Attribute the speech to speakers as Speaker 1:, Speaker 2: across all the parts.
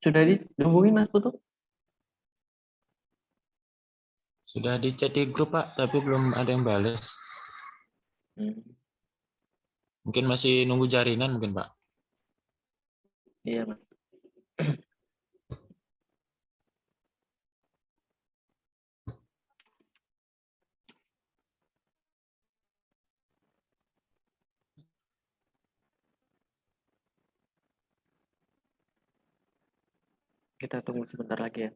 Speaker 1: Sudah dihubungin Mas Putu?
Speaker 2: Sudah di chat di grup Pak, tapi belum ada yang balas. Mungkin masih nunggu jaringan mungkin Pak.
Speaker 1: Iya Mas. Kita tunggu sebentar lagi ya.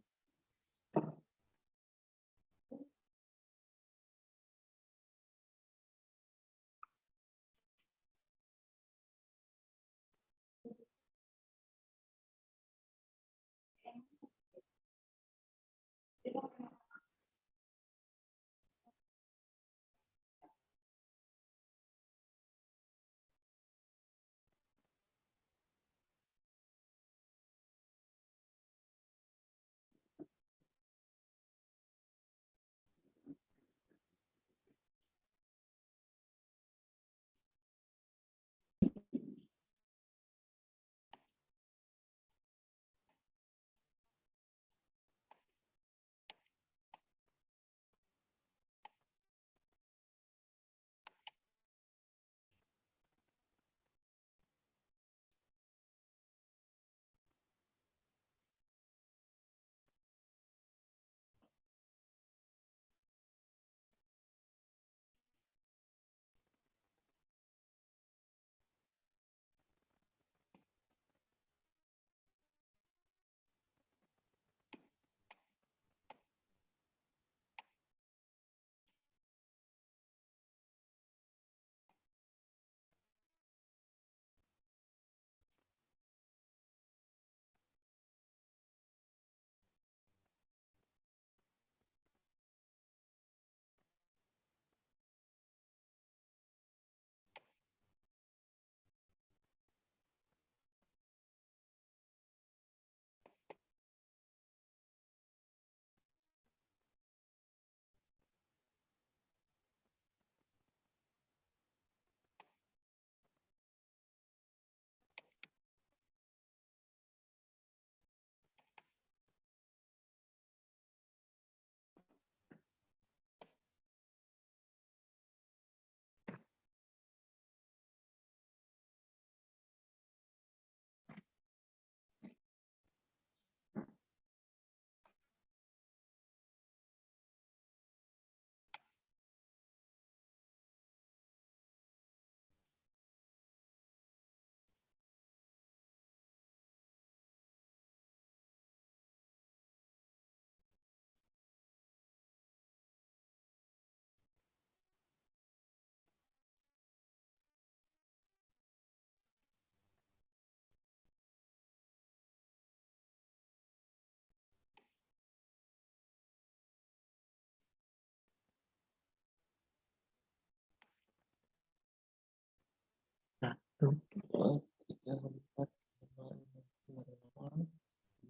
Speaker 1: Satu, dua, tiga, empat, lima, enam orang.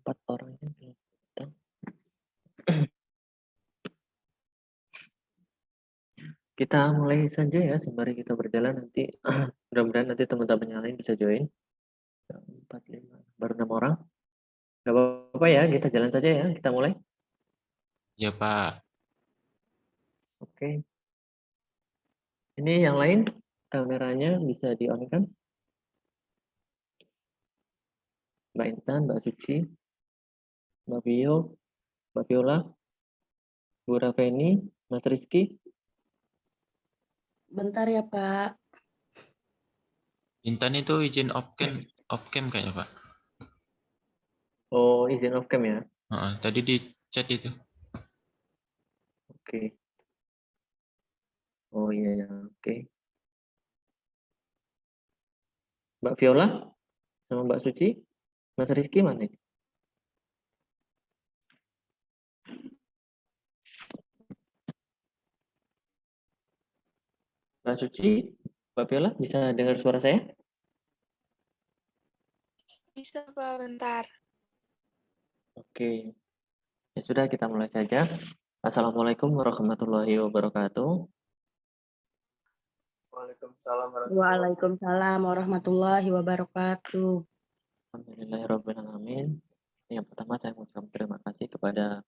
Speaker 1: 4 orangnya belum datang. Kita mulai saja ya sembari kita berjalan nanti. Mudah-mudahan nanti teman-teman yang lain bisa join. 4, 5, baru 6 orang. Gak apa-apa ya, kita jalan saja ya. Kita mulai.
Speaker 2: Ya Pak.
Speaker 1: Oke. Ini yang lain kameranya bisa di-on kan? Mbak Intan, Mbak Suci, Mbak Vio, Mbak Viola, Bu Raveni, Mas Rizky.
Speaker 3: Bentar ya, Pak.
Speaker 2: Intan itu izin off cam kayaknya Pak.
Speaker 1: Oh, izin off cam ya.
Speaker 2: Tadi di chat itu.
Speaker 1: Oke. Oh iya ya, oke. Mbak Viola sama Mbak Suci, Mas Rizky mana? Mbak Suci, Mbak Viola bisa dengar suara saya?
Speaker 4: Bisa, Pak, bentar.
Speaker 1: Oke. Ya sudah, kita mulai saja. Assalamualaikum warahmatullahi wabarakatuh.
Speaker 3: Waalaikumsalam warahmatullahi wabarakatuh.
Speaker 1: Alhamdulillahirrahmanirrahim. Yang pertama saya mengucapkan terima kasih kepada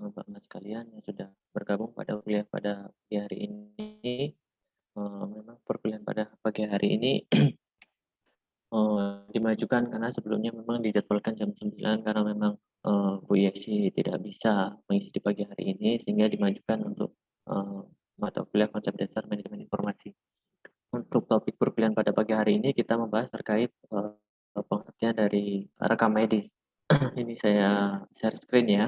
Speaker 1: Bapak sekalian yang sudah bergabung pada kuliah pada pagi hari ini. Memang perkuliahan pada pagi hari ini dimajukan karena sebelumnya memang dijadwalkan jam 9 karena memang Bu Yesi tidak bisa mengisi di pagi hari ini sehingga dimajukan untuk mata kuliah konsep dasar manajemen informasi. Untuk topik perkuliahan pada pagi hari ini kita membahas terkait pengertian dari rekam medis. Ini saya share screen ya.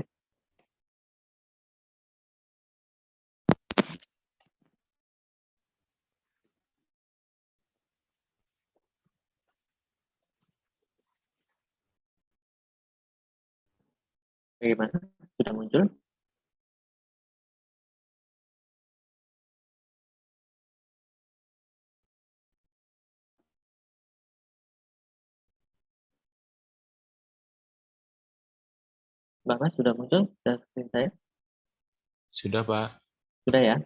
Speaker 1: Bagaimana? Sudah muncul? Mbak Mas sudah muncul? Sudah screen saya?
Speaker 2: Sudah, Pak.
Speaker 1: Sudah ya?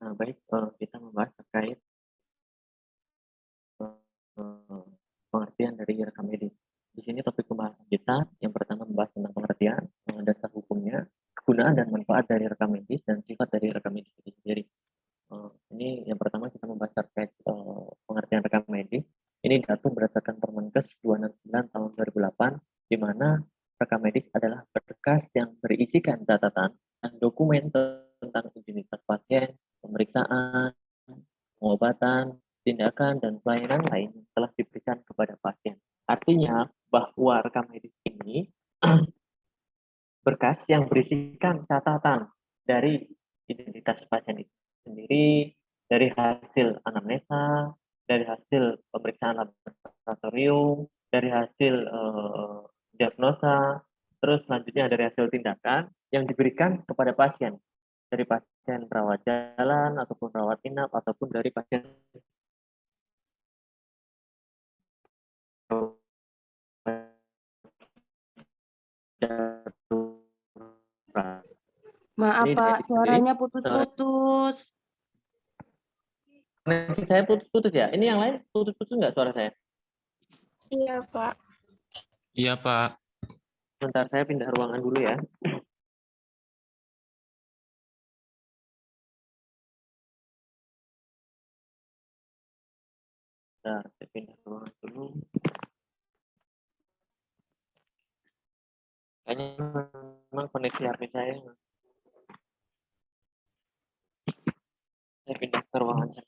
Speaker 1: Nah, baik, kita membahas terkait pengertian dari rekam medis. Di sini topik pembahasan kita yang pertama membahas tentang pengertian, dasar hukumnya, kegunaan dan manfaat dari rekam medis, dan sifat dari rekam medis itu sendiri. Ini yang pertama kita membahas terkait pengertian rekam medis. Ini diatur berdasarkan Permenkes 269 tahun 2008, di mana rekam medis adalah berkas yang berisikan catatan dan dokumen tentang identitas pasien, pemeriksaan, pengobatan, tindakan, dan pelayanan lain yang telah diberikan kepada pasien. Artinya bahwa rekam medis ini berkas yang berisikan catatan dari identitas pasien itu sendiri, dari hasil anamnesa, dari hasil pemeriksaan laboratorium, dari hasil diagnosa, terus selanjutnya dari hasil tindakan yang diberikan kepada pasien, dari pasien rawat jalan ataupun rawat inap ataupun dari pasien darurat.
Speaker 3: Maaf,
Speaker 1: Ini
Speaker 3: Pak,
Speaker 1: medis sendiri.
Speaker 3: suaranya putus-putus.
Speaker 1: Koneksi saya putus-putus ya. Ini yang lain putus-putus nggak suara saya?
Speaker 4: Iya, Pak.
Speaker 2: Iya, Pak.
Speaker 1: Sebentar saya pindah ruangan dulu ya. Bentar, saya pindah ruangan dulu. Kayaknya memang koneksi HP saya. Saya pindah ke ruangan.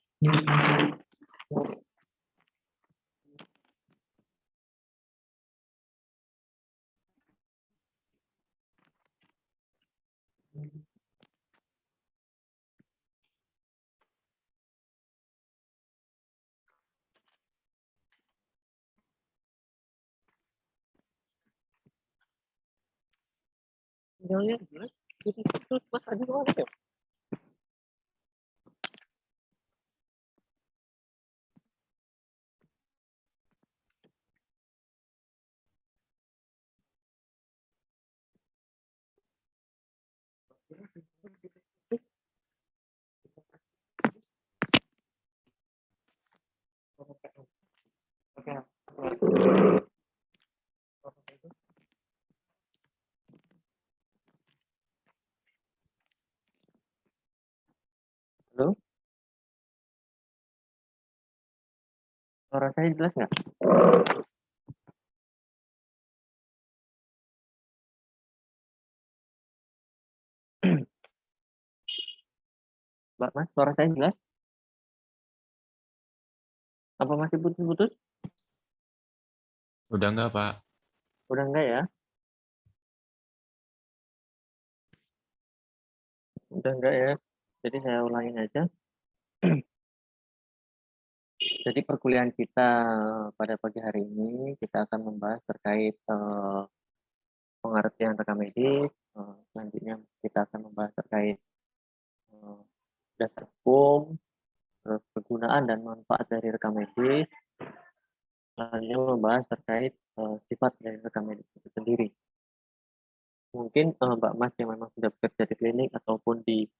Speaker 1: Sinyalnya jelas. Putus-putus. Mas Adi mana ya? Oke. Halo? Suara saya jelas nggak? Mbak Mas, suara saya jelas? Apa masih putus-putus?
Speaker 2: Udah enggak, Pak?
Speaker 1: Udah enggak ya? Udah enggak ya? Jadi saya ulangin aja. Jadi perkuliahan kita pada pagi hari ini kita akan membahas terkait pengertian rekam medis. Selanjutnya kita akan membahas terkait eh, dasar hukum, terus kegunaan dan manfaat dari rekam medis. Selanjutnya membahas terkait sifat dari rekam medis itu sendiri. mungkin Mbak Mas yang memang sudah bekerja di klinik ataupun di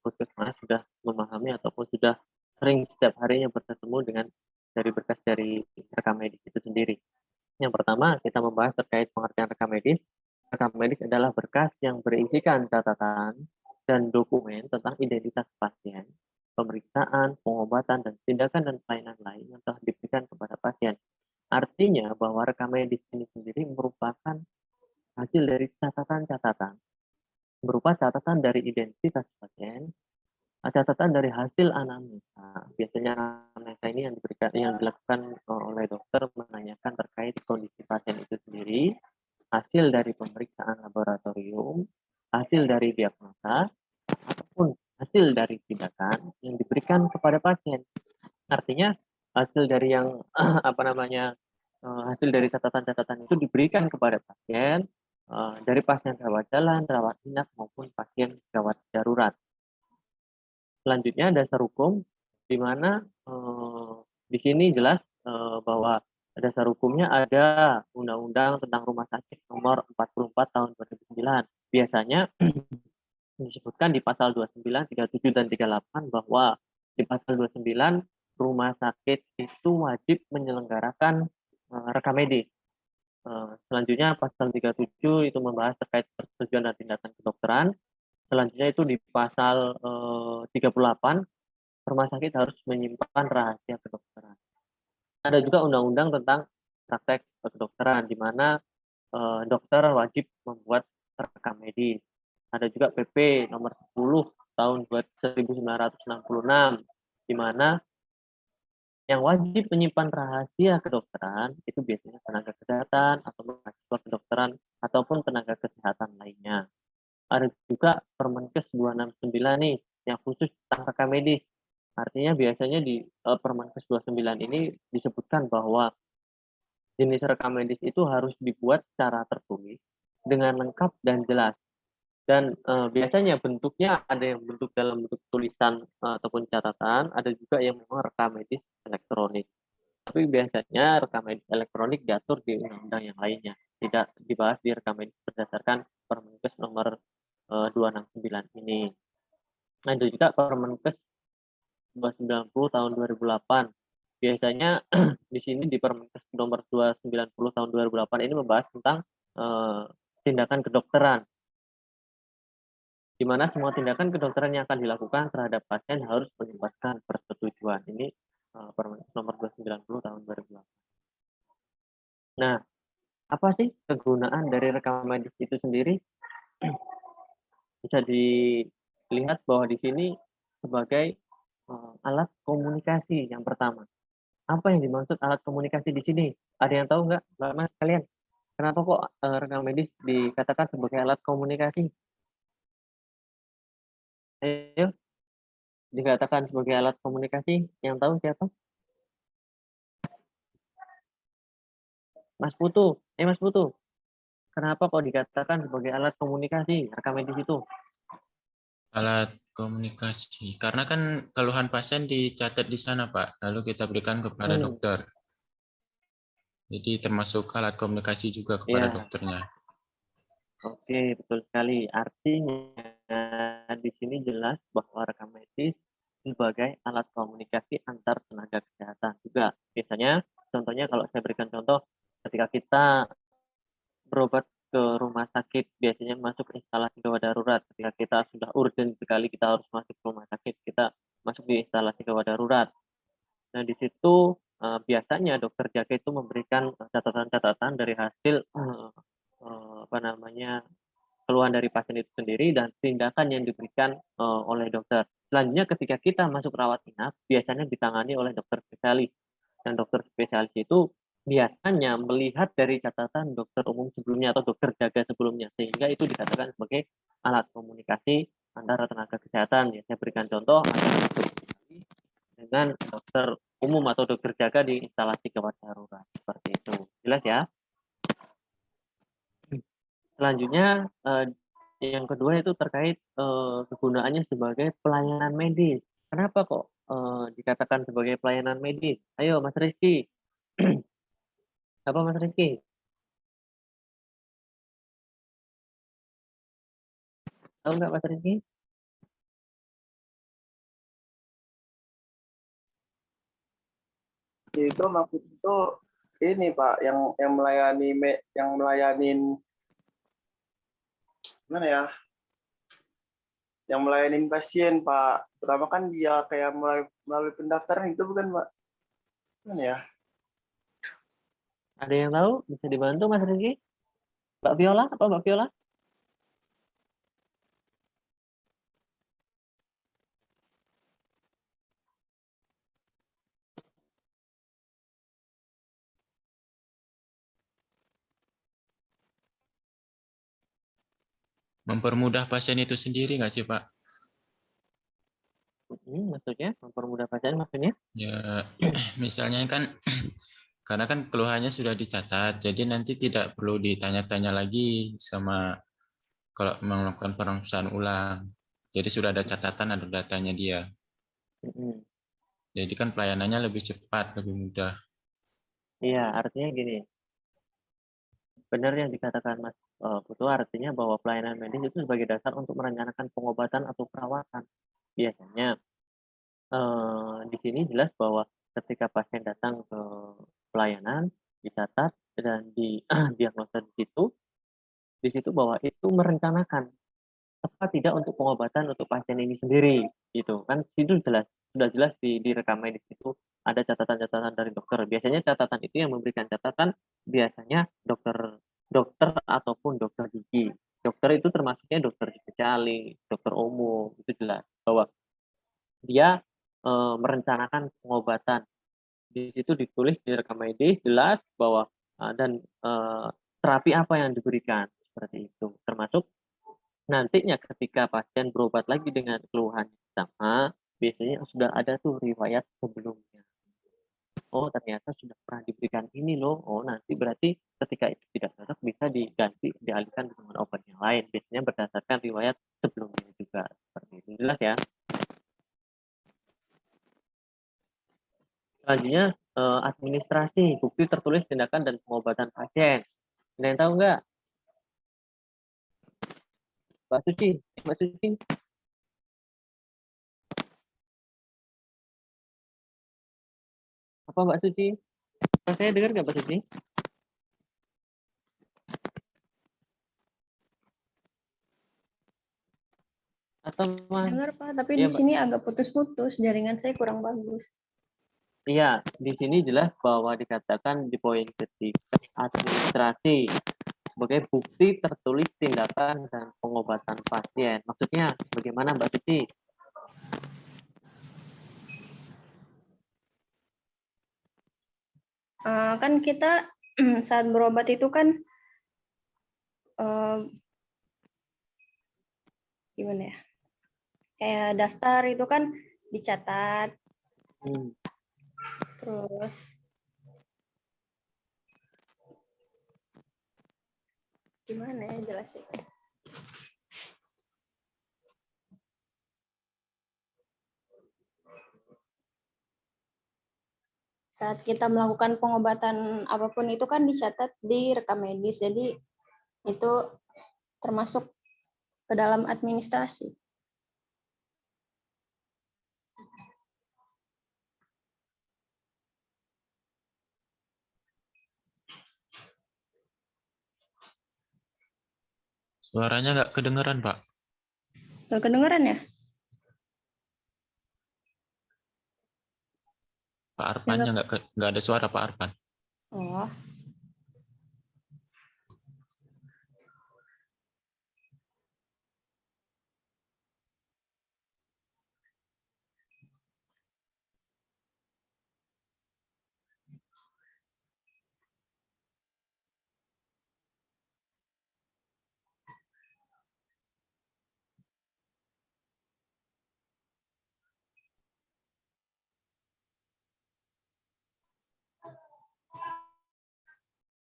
Speaker 1: puskesmas sudah memahami ataupun sudah sering setiap harinya bertemu dengan dari berkas dari rekam medis itu sendiri. Yang pertama, kita membahas terkait pengertian rekam medis. Rekam medis adalah berkas yang berisikan catatan dan dokumen tentang identitas pasien, pemeriksaan, pengobatan, dan tindakan dan pelayanan lain yang telah diberikan kepada pasien. Artinya bahwa rekam medis ini sendiri merupakan hasil dari catatan-catatan, berupa catatan dari identitas pasien, catatan dari hasil anamnesa. Biasanya anamnesa ini yang dilakukan oleh dokter menanyakan terkait kondisi pasien itu sendiri, hasil dari pemeriksaan laboratorium, hasil dari diagnosa, ataupun hasil dari tindakan yang diberikan kepada pasien. Artinya hasil dari yang apa namanya hasil dari catatan-catatan itu diberikan kepada pasien dari pasien rawat jalan, rawat inap maupun pasien gawat darurat. Selanjutnya dasar hukum di mana di sini jelas bahwa dasar hukumnya ada Undang-Undang tentang Rumah Sakit Nomor 44 Tahun 2009. Biasanya disebutkan di pasal 29, 37 dan 38 bahwa di pasal 29 rumah sakit itu wajib menyelenggarakan rekam medis. Selanjutnya pasal 37 itu membahas terkait persetujuan dan tindakan kedokteran. Selanjutnya itu di pasal 38 rumah sakit harus menyimpan rahasia kedokteran. Ada juga undang-undang tentang praktek kedokteran di mana dokter wajib membuat rekam medis. Ada juga PP nomor 10 tahun 1966 di mana yang wajib menyimpan rahasia kedokteran itu biasanya tenaga kesehatan atau mahasiswa kedokteran ataupun tenaga kesehatan lainnya. Ada juga Permenkes 269 nih yang khusus tentang rekam medis. Artinya biasanya di Permenkes 29 ini disebutkan bahwa jenis rekam medis itu harus dibuat secara tertulis dengan lengkap dan jelas. Dan biasanya bentuknya ada yang bentuk dalam bentuk tulisan ataupun catatan, ada juga yang memang rekam medis elektronik. Tapi biasanya rekam medis elektronik diatur di undang-undang yang lainnya, tidak dibahas di rekam medis berdasarkan Permenkes nomor 269 ini. Nah, itu juga Permenkes 290 tahun 2008. Biasanya di sini di Permenkes nomor 290 tahun 2008 ini membahas tentang tindakan kedokteran, di mana semua tindakan kedokteran yang akan dilakukan terhadap pasien harus melibatkan persetujuan. Ini Permenkes nomor 290 tahun 2008. Nah, apa sih kegunaan dari rekam medis itu sendiri? Bisa dilihat bahwa di sini sebagai alat komunikasi yang pertama. Apa yang dimaksud alat komunikasi di sini? Ada yang tahu nggak, Mbak Mas kalian? Kenapa kok rekam medis dikatakan sebagai alat komunikasi? Ayo, dikatakan sebagai alat komunikasi. Yang tahu siapa? Mas Putu. Mas Putu. Kenapa kok dikatakan sebagai alat komunikasi rekam medis itu?
Speaker 2: Alat komunikasi. Karena kan keluhan pasien dicatat di sana, Pak. Lalu kita berikan kepada dokter. Jadi termasuk alat komunikasi juga kepada
Speaker 1: Iya.
Speaker 2: dokternya.
Speaker 1: Oke, betul sekali. Artinya di sini jelas bahwa rekam medis sebagai alat komunikasi antar tenaga kesehatan juga. Biasanya, contohnya kalau saya berikan contoh, ketika kita berobat ke rumah sakit, biasanya masuk instalasi gawat darurat. Ketika kita sudah urgent sekali, kita harus masuk ke rumah sakit, kita masuk di instalasi gawat darurat. Nah, di situ biasanya dokter jaga itu memberikan catatan-catatan dari hasil apa namanya keluhan dari pasien itu sendiri dan tindakan yang diberikan oleh dokter. Selanjutnya ketika kita masuk rawat inap, biasanya ditangani oleh dokter spesialis. Dan dokter spesialis itu biasanya melihat dari catatan dokter umum sebelumnya atau dokter jaga sebelumnya, sehingga itu dikatakan sebagai alat komunikasi antara tenaga kesehatan. Ya, saya berikan contoh antara dokter spesialis dengan dokter umum atau dokter jaga di instalasi gawat darurat. Seperti itu. Jelas ya? Selanjutnya yang kedua itu terkait kegunaannya sebagai pelayanan medis. Kenapa kok dikatakan sebagai pelayanan medis? Ayo Mas Rizky. Apa Mas Rizky? Tahu nggak Mas Rizky?
Speaker 5: Itu maksud itu ini Pak, yang melayanin mana ya? Yang melayanin pasien Pak. Pertama kan dia kayak melalui pendaftaran itu bukan Pak? Mana ya?
Speaker 1: Ada yang tahu? Bisa dibantu Mas Rizky? Mbak Viola? Apa Mbak Viola?
Speaker 2: Mempermudah pasien itu sendiri nggak sih, Pak?
Speaker 1: Maksudnya mempermudah pasien maksudnya?
Speaker 2: Ya, misalnya kan karena kan keluhannya sudah dicatat, jadi nanti tidak perlu ditanya-tanya lagi sama kalau melakukan pemeriksaan ulang. Jadi sudah ada catatan, ada datanya dia.
Speaker 1: Mm-mm.
Speaker 2: Jadi kan pelayanannya lebih cepat, lebih mudah.
Speaker 1: Iya, artinya gini. Benar yang dikatakan Mas Putu, artinya bahwa pelayanan medis itu sebagai dasar untuk merencanakan pengobatan atau perawatan. Biasanya di sini jelas bahwa ketika pasien datang ke pelayanan, dicatat dan diagnosa di situ bahwa itu merencanakan apa tidak untuk pengobatan untuk pasien ini sendiri, gitu kan? Itu jelas, sudah jelas di rekam medis itu ada catatan-catatan dari dokter. Biasanya catatan itu yang memberikan catatan biasanya dokter dokter ataupun dokter gigi. Dokter itu termasuknya dokter spesialis, dokter umum, itu jelas bahwa dia merencanakan pengobatan. Di situ ditulis di rekam medis jelas bahwa dan terapi apa yang diberikan seperti itu. Termasuk nantinya ketika pasien berobat lagi dengan keluhan yang sama, biasanya sudah ada tuh riwayat sebelumnya. Oh, ternyata sudah pernah diberikan ini loh. Oh, nanti berarti ketika itu tidak cocok bisa diganti, dialihkan dengan obat yang lain. Biasanya berdasarkan riwayat sebelumnya juga. Seperti itu. Jelas ya? Selanjutnya, administrasi, bukti tertulis tindakan dan pengobatan pasien. Ada yang tahu nggak? Mbak Suci? Mbak Suci? Apa Mbak Suci? Saya dengar nggak Mbak Suci? Atau
Speaker 4: Dengar Pak, tapi
Speaker 1: ya
Speaker 4: di
Speaker 1: Mbak?
Speaker 4: sini agak putus-putus, jaringan saya kurang bagus.
Speaker 1: Iya, di sini jelas bahwa dikatakan di poin ketiga administrasi sebagai bukti tertulis tindakan dan pengobatan pasien. Maksudnya bagaimana Mbak Suci?
Speaker 4: Kan kita saat berobat itu kan gimana ya? Kayak daftar itu kan dicatat, terus gimana ya jelasin? Saat kita melakukan pengobatan apapun itu kan dicatat di rekam medis, jadi itu termasuk ke dalam administrasi.
Speaker 2: Suaranya nggak kedengeran, Pak.
Speaker 4: Nggak kedengeran ya?
Speaker 2: Pak Arpannya nggak ada suara Pak Arpan.
Speaker 4: Oh.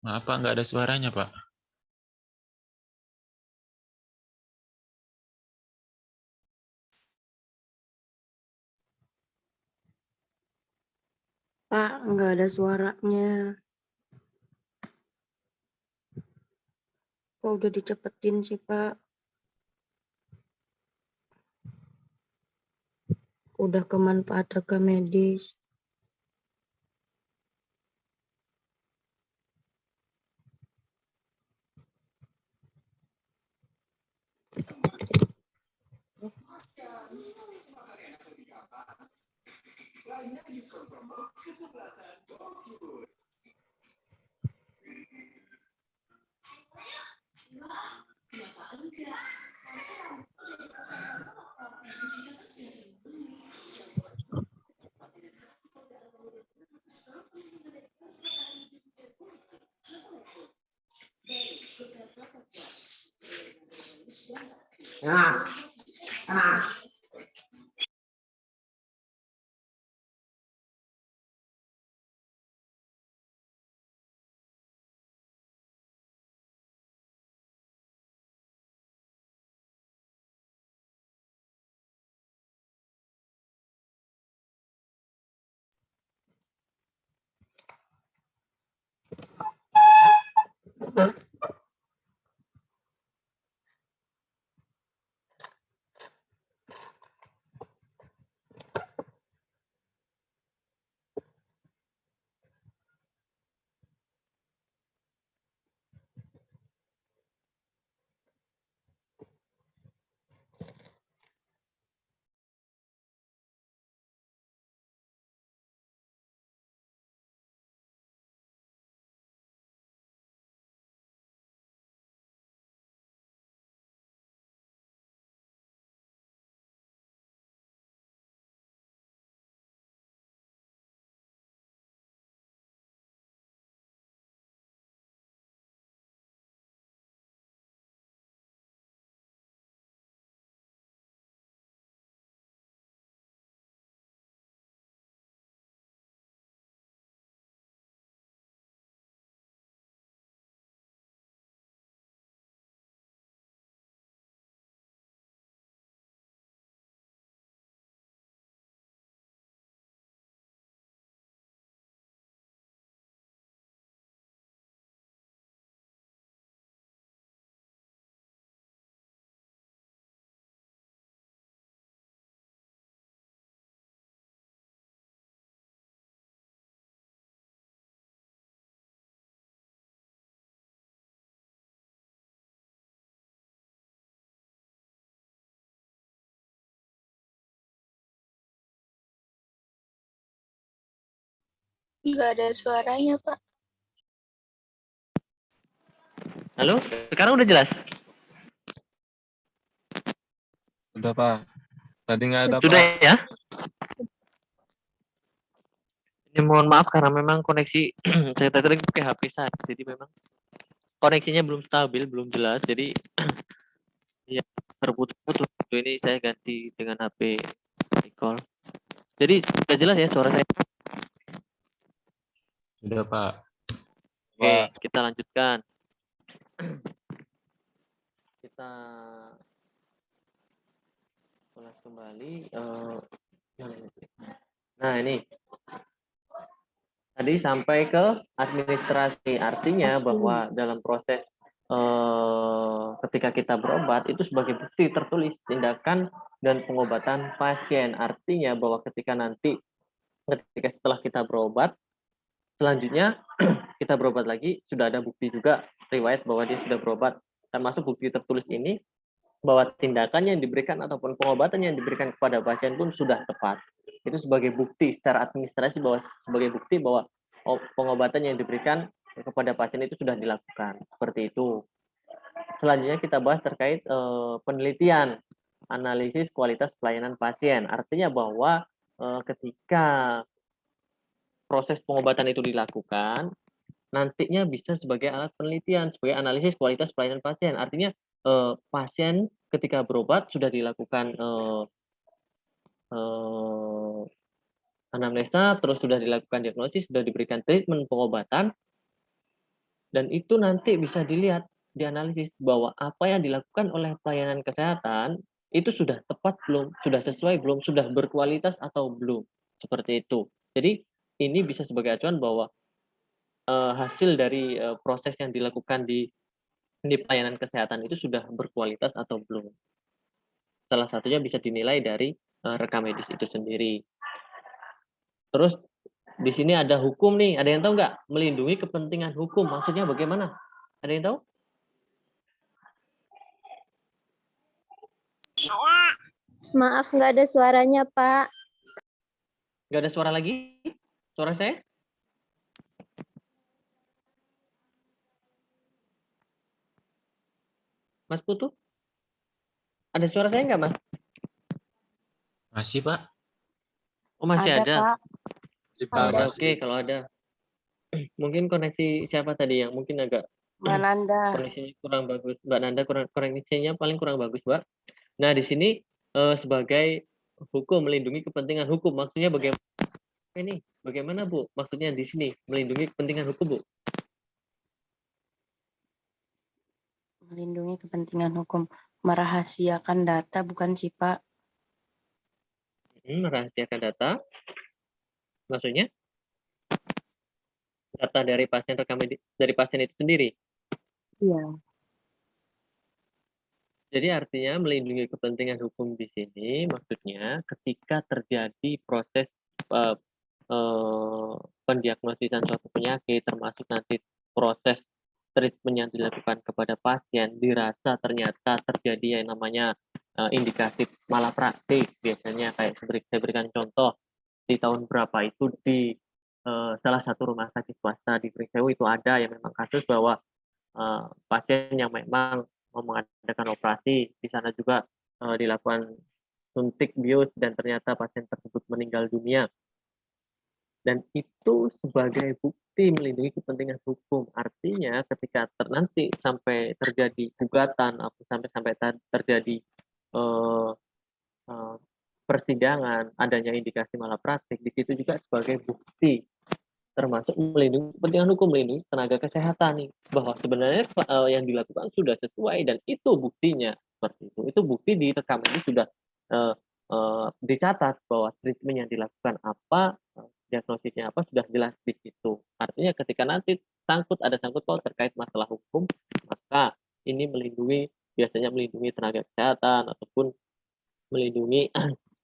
Speaker 2: Maaf Pak, nggak ada suaranya Pak.
Speaker 3: Pak, nggak ada suaranya. Kok udah dicepetin sih, Pak? udah ke manfaat rekam medis.
Speaker 4: Nggak ada suaranya, Pak.
Speaker 1: Halo, sekarang udah jelas?
Speaker 6: Udah Pak. Tadi nggak ada
Speaker 1: Sudah
Speaker 6: Pak.
Speaker 1: ya? Ini mohon maaf karena memang koneksi saya tadi lagi pakai HP saya, jadi memang koneksinya belum stabil, belum jelas, jadi ya terputus-putus. Ini saya ganti dengan HP call. Jadi sudah jelas ya suara saya?
Speaker 2: Sudah, Pak.
Speaker 1: Oke, kita lanjutkan. Kita ulas kembali. Nah ini tadi sampai ke administrasi, artinya bahwa dalam proses ketika kita berobat itu sebagai bukti tertulis tindakan dan pengobatan pasien, artinya bahwa ketika setelah kita berobat selanjutnya kita berobat lagi, sudah ada bukti juga riwayat bahwa dia sudah berobat, termasuk bukti tertulis ini bahwa tindakan yang diberikan ataupun pengobatan yang diberikan kepada pasien pun sudah tepat. Itu sebagai bukti secara administrasi, bahwa sebagai bukti bahwa pengobatan yang diberikan kepada pasien itu sudah dilakukan. Seperti itu. Selanjutnya kita bahas terkait penelitian analisis kualitas pelayanan pasien. Artinya bahwa ketika proses pengobatan itu dilakukan, nantinya bisa sebagai alat penelitian, sebagai analisis kualitas pelayanan pasien. Artinya pasien ketika berobat sudah dilakukan anamnesa, terus sudah dilakukan diagnosis, sudah diberikan treatment pengobatan, dan itu nanti bisa dilihat, dianalisis bahwa apa yang dilakukan oleh pelayanan kesehatan itu sudah tepat belum, sudah sesuai belum, sudah berkualitas atau belum, seperti itu. Jadi ini bisa sebagai acuan bahwa hasil dari proses yang dilakukan di pelayanan kesehatan itu sudah berkualitas atau belum. Salah satunya bisa dinilai dari rekam medis itu sendiri. Terus di sini ada hukum nih, ada yang tahu nggak? Melindungi kepentingan hukum, maksudnya bagaimana? Ada yang tahu?
Speaker 7: Maaf, nggak ada suaranya, Pak.
Speaker 1: Nggak ada suara lagi? Suara saya? Mas Putu? Ada suara saya nggak, Mas?
Speaker 2: Masih, Pak.
Speaker 1: Oh, masih ada.
Speaker 3: Pak.
Speaker 6: Si
Speaker 1: Oh, ada.
Speaker 6: Pak,
Speaker 1: Oke, kalau ada. Mungkin koneksi siapa tadi yang mungkin agak
Speaker 3: Mananda.
Speaker 1: koneksinya kurang bagus. Mbak Nanda koneksinya paling kurang bagus, Mbak. Nah, di sini sebagai hukum melindungi kepentingan hukum, maksudnya bagaimana ini? Bagaimana, Bu? Maksudnya di sini melindungi kepentingan hukum, Bu?
Speaker 3: Melindungi kepentingan hukum. Merahasiakan data bukan sih, Pak?
Speaker 1: Merahasiakan data. Maksudnya data dari pasien rekam medis dari pasien itu sendiri.
Speaker 3: Iya.
Speaker 1: Jadi artinya melindungi kepentingan hukum di sini maksudnya ketika terjadi proses pendiagnosisan suatu penyakit termasuk nanti proses treatment yang dilakukan kepada pasien dirasa ternyata terjadi yang namanya indikasi malapraktik, biasanya kayak saya berikan contoh di tahun berapa itu di salah satu rumah sakit swasta di Prisewu itu ada yang memang kasus bahwa pasien yang memang mau mengadakan operasi, di sana juga dilakukan suntik bius dan ternyata pasien tersebut meninggal dunia. Dan itu sebagai bukti melindungi kepentingan hukum. Artinya ketika nanti sampai terjadi gugatan atau sampai terjadi persidangan adanya indikasi malapraktik, di situ juga sebagai bukti termasuk melindungi kepentingan hukum, melindungi tenaga kesehatan nih, bahwa sebenarnya yang dilakukan sudah sesuai dan itu buktinya seperti itu. Itu bukti di rekam ini sudah dicatat bahwa treatment yang dilakukan apa, diagnosisnya apa sudah jelas di situ. Artinya ketika nanti ada sangkut paut terkait masalah hukum, maka ini biasanya melindungi tenaga kesehatan ataupun melindungi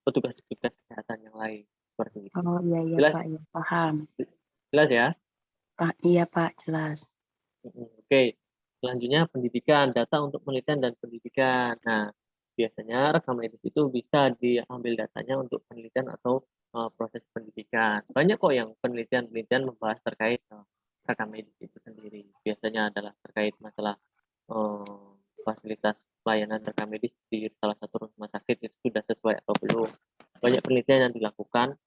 Speaker 1: petugas-petugas kesehatan yang lain seperti itu.
Speaker 3: Oh iya
Speaker 1: Jelas?
Speaker 3: Pak, ya paham.
Speaker 1: Jelas ya?
Speaker 3: Pak, iya Pak, jelas.
Speaker 1: Oke, selanjutnya pendidikan, data untuk penelitian dan pendidikan. Nah, biasanya rekam medis itu bisa diambil datanya untuk penelitian atau proses pendidikan. Banyak kok yang penelitian membahas terkait rekam medis itu sendiri. Biasanya adalah terkait masalah fasilitas pelayanan rekam medis di salah satu rumah sakit itu sudah sesuai atau belum. Banyak penelitian yang dilakukan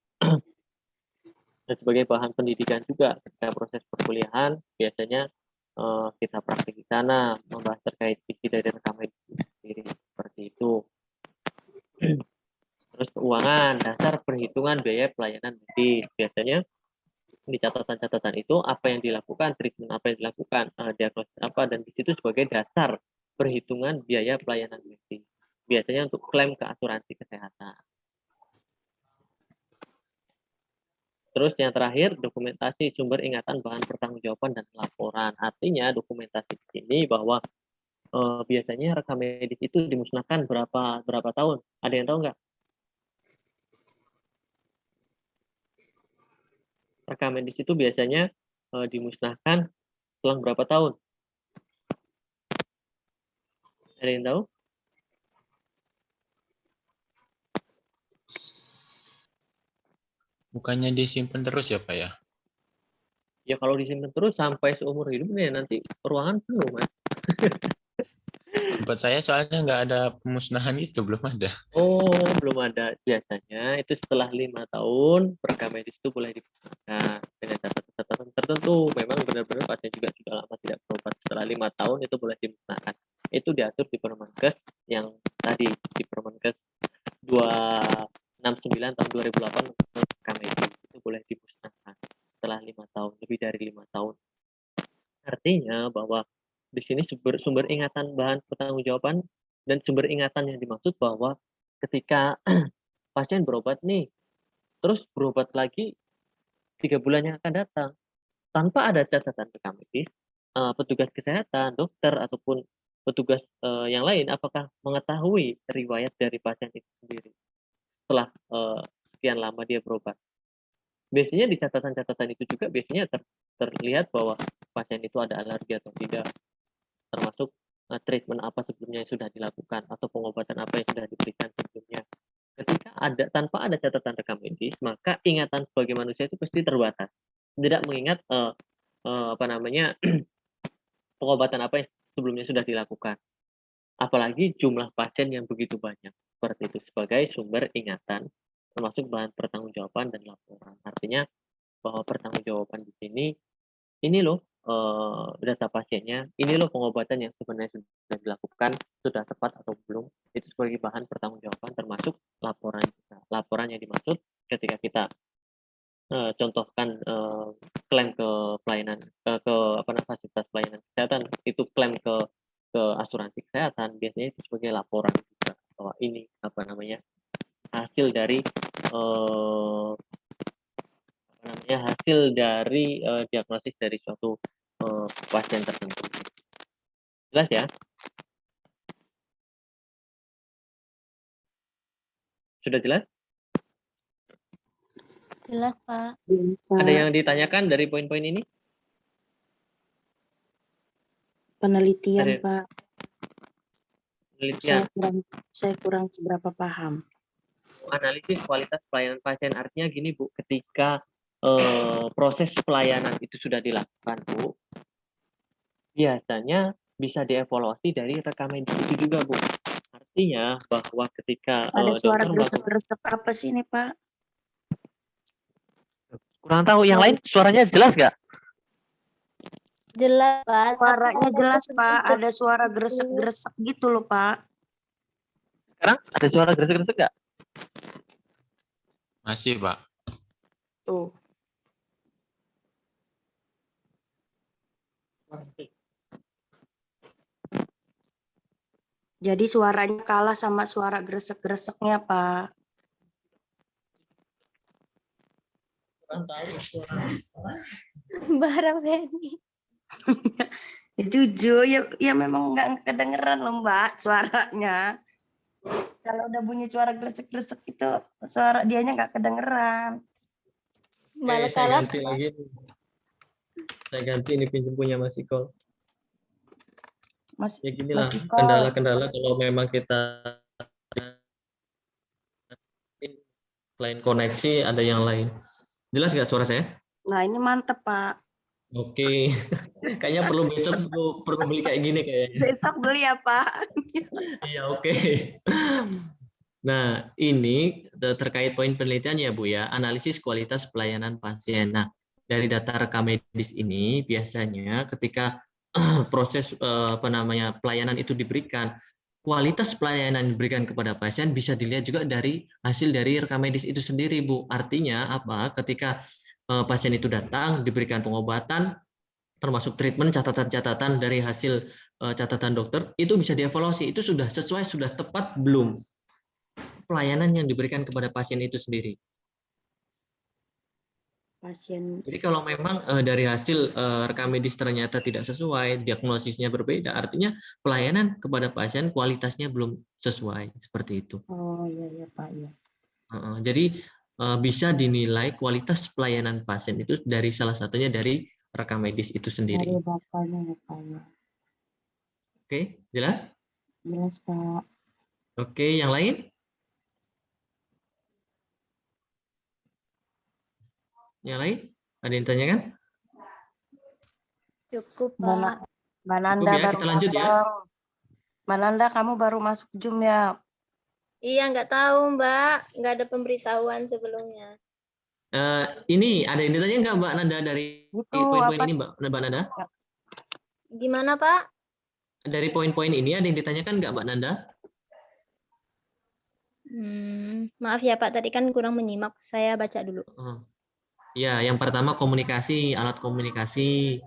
Speaker 1: dan sebagai bahan pendidikan juga ketika proses perkuliahan biasanya kita praktik di sana membahas terkait visi dari rekam medis sendiri seperti itu. Terus keuangan, dasar perhitungan biaya pelayanan medis. Biasanya di catatan-catatan itu apa yang dilakukan, treatment apa yang dilakukan, diagnosis apa, dan di situ sebagai dasar perhitungan biaya pelayanan medis. Biasanya untuk klaim ke asuransi kesehatan. Terus yang terakhir, dokumentasi sumber ingatan bahan pertanggungjawaban dan laporan. Artinya dokumentasi di sini bahwa biasanya rekam medis itu dimusnahkan berapa tahun? Ada yang tahu nggak? Rekam medis itu biasanya dimusnahkan selang berapa tahun? Ada yang tahu?
Speaker 2: Bukannya disimpan terus ya, Pak ya?
Speaker 1: Ya kalau disimpan terus sampai seumur hidupnya nanti ruangan penuh, Mas.
Speaker 2: Tempat saya soalnya nggak ada pemusnahan itu, belum ada.
Speaker 1: Oh, belum ada. Biasanya itu setelah 5 tahun rekam medis itu boleh dimusnahkan dengan catatan-catatan tertentu. Memang benar-benar pasien juga sudah lama tidak berobat, setelah 5 tahun itu boleh dimusnahkan. Itu diatur di Permenkes yang tadi di Permenkes 269 tahun 2008 untuk rekam medis itu boleh dimusnahkan setelah 5 tahun, lebih dari 5 tahun. Artinya bahwa di sini sumber ingatan bahan pertanggungjawaban dan sumber ingatan yang dimaksud bahwa ketika pasien berobat nih, terus berobat lagi 3 bulan yang akan datang, tanpa ada catatan rekam medis, petugas kesehatan, dokter ataupun petugas yang lain apakah mengetahui riwayat dari pasien itu sendiri? setelah sekian lama dia berobat. Biasanya di catatan-catatan itu juga biasanya terlihat bahwa pasien itu ada alergi atau tidak, termasuk treatment apa sebelumnya yang sudah dilakukan atau pengobatan apa yang sudah diberikan sebelumnya. Ketika tanpa ada catatan rekam medis, maka ingatan sebagai manusia itu pasti terbatas. Tidak mengingat pengobatan apa yang sebelumnya sudah dilakukan. Apalagi jumlah pasien yang begitu banyak. Seperti itu sebagai sumber ingatan, termasuk bahan pertanggungjawaban dan laporan. Artinya bahwa pertanggungjawaban di sini, ini loh data pasiennya, ini loh pengobatan yang sebenarnya sudah dilakukan, sudah tepat atau belum, itu sebagai bahan pertanggungjawaban termasuk laporan kita. Laporan yang dimaksud ketika kita contohkan klaim ke pelayanan fasilitas pelayanan kesehatan, itu klaim ke asuransi kesehatan, biasanya itu sebagai laporan juga bahwa ini hasil dari diagnosis dari suatu pasien tertentu. Jelas ya? Sudah jelas?
Speaker 7: Jelas, Pak.
Speaker 1: Ada yang ditanyakan dari poin-poin ini?
Speaker 3: Penelitian,
Speaker 1: Dari
Speaker 3: Pak.
Speaker 1: penelitian,
Speaker 3: Saya kurang seberapa paham.
Speaker 1: analisis kualitas pelayanan pasien. Artinya gini, Bu, ketika proses pelayanan itu sudah dilakukan, Bu, biasanya bisa dievaluasi dari rekam medis itu juga, Bu. Artinya bahwa ketika
Speaker 3: Ada suara
Speaker 1: dokter melakukan,
Speaker 3: gresek-gresek apa sih ini, Pak?
Speaker 1: kurang tahu yang lain suaranya jelas nggak?
Speaker 7: Jelas, Pak.
Speaker 3: Suaranya
Speaker 7: Tapi
Speaker 3: jelas,
Speaker 7: ada
Speaker 3: Pak.
Speaker 7: sedikit
Speaker 3: Ada suara gresek-gresek gitu loh, Pak.
Speaker 1: Sekarang ada suara gresek-gresek nggak?
Speaker 2: Masih, Pak.
Speaker 3: Tuh. Jadi suaranya kalah sama suara gresek-greseknya, Pak.
Speaker 1: Kurang tahu suara.
Speaker 7: barang Benny.
Speaker 3: Ya jujur, ya memang nggak kedengeran loh, Mbak, suaranya. Kalau udah bunyi suara gresek-gresek itu, suara dianya nggak kedengeran.
Speaker 7: Malah
Speaker 1: Saya
Speaker 7: kalah.
Speaker 1: ganti lagi. Saya ganti ini pinjam punya Mas Iko.
Speaker 3: Mas,
Speaker 1: Ya ginilah
Speaker 3: Mas Iko.
Speaker 1: kendala-kendala kalau memang kita selain koneksi ada yang lain. Jelas nggak suara saya?
Speaker 3: Nah, ini mantep, Pak.
Speaker 1: Oke. Kayaknya besok perlu beli kayak gini kayaknya.
Speaker 3: Besok beli ya, Pak.
Speaker 1: Iya, oke. Nah, ini terkait poin penelitian ya, Bu ya, analisis kualitas pelayanan pasien. Nah, dari data rekam medis ini biasanya ketika proses pelayanan itu diberikan, kualitas pelayanan yang diberikan kepada pasien bisa dilihat juga dari hasil dari rekam medis itu sendiri, Bu. Artinya apa? Ketika pasien itu datang diberikan pengobatan, termasuk treatment, catatan-catatan dari hasil catatan dokter, itu bisa dievaluasi, itu sudah sesuai, sudah tepat belum pelayanan yang diberikan kepada pasien itu sendiri. Jadi kalau memang dari hasil rekam medis ternyata tidak sesuai, diagnosisnya berbeda, artinya pelayanan kepada pasien kualitasnya belum sesuai, seperti itu.
Speaker 3: Oh iya Pak ya.
Speaker 1: Jadi bisa dinilai kualitas pelayanan pasien itu dari salah satunya dari rekam medis itu sendiri.
Speaker 3: Dari datanya ya Pak ya.
Speaker 1: Oke, jelas?
Speaker 3: Jelas Pak.
Speaker 1: Oke, yang lain? Yang lain? Ada yang tanyakan?
Speaker 7: Cukup, Pak.
Speaker 3: Mbak Nanda
Speaker 1: ya,
Speaker 3: baru
Speaker 1: kita lanjut ya.
Speaker 3: Mbak Nanda, kamu baru masuk Zoom ya?
Speaker 7: Iya, nggak tahu, Mbak. Nggak ada pemberitahuan sebelumnya.
Speaker 1: Ini ada yang ditanya nggak Mbak Nanda dari poin-poin ini, Mbak Nanda?
Speaker 7: Gimana, Pak?
Speaker 1: Dari poin-poin ini ada yang ditanyakan nggak Mbak Nanda?
Speaker 7: Maaf ya Pak, tadi kan kurang menyimak. Saya baca dulu.
Speaker 1: Ya, yang pertama komunikasi, alat komunikasi,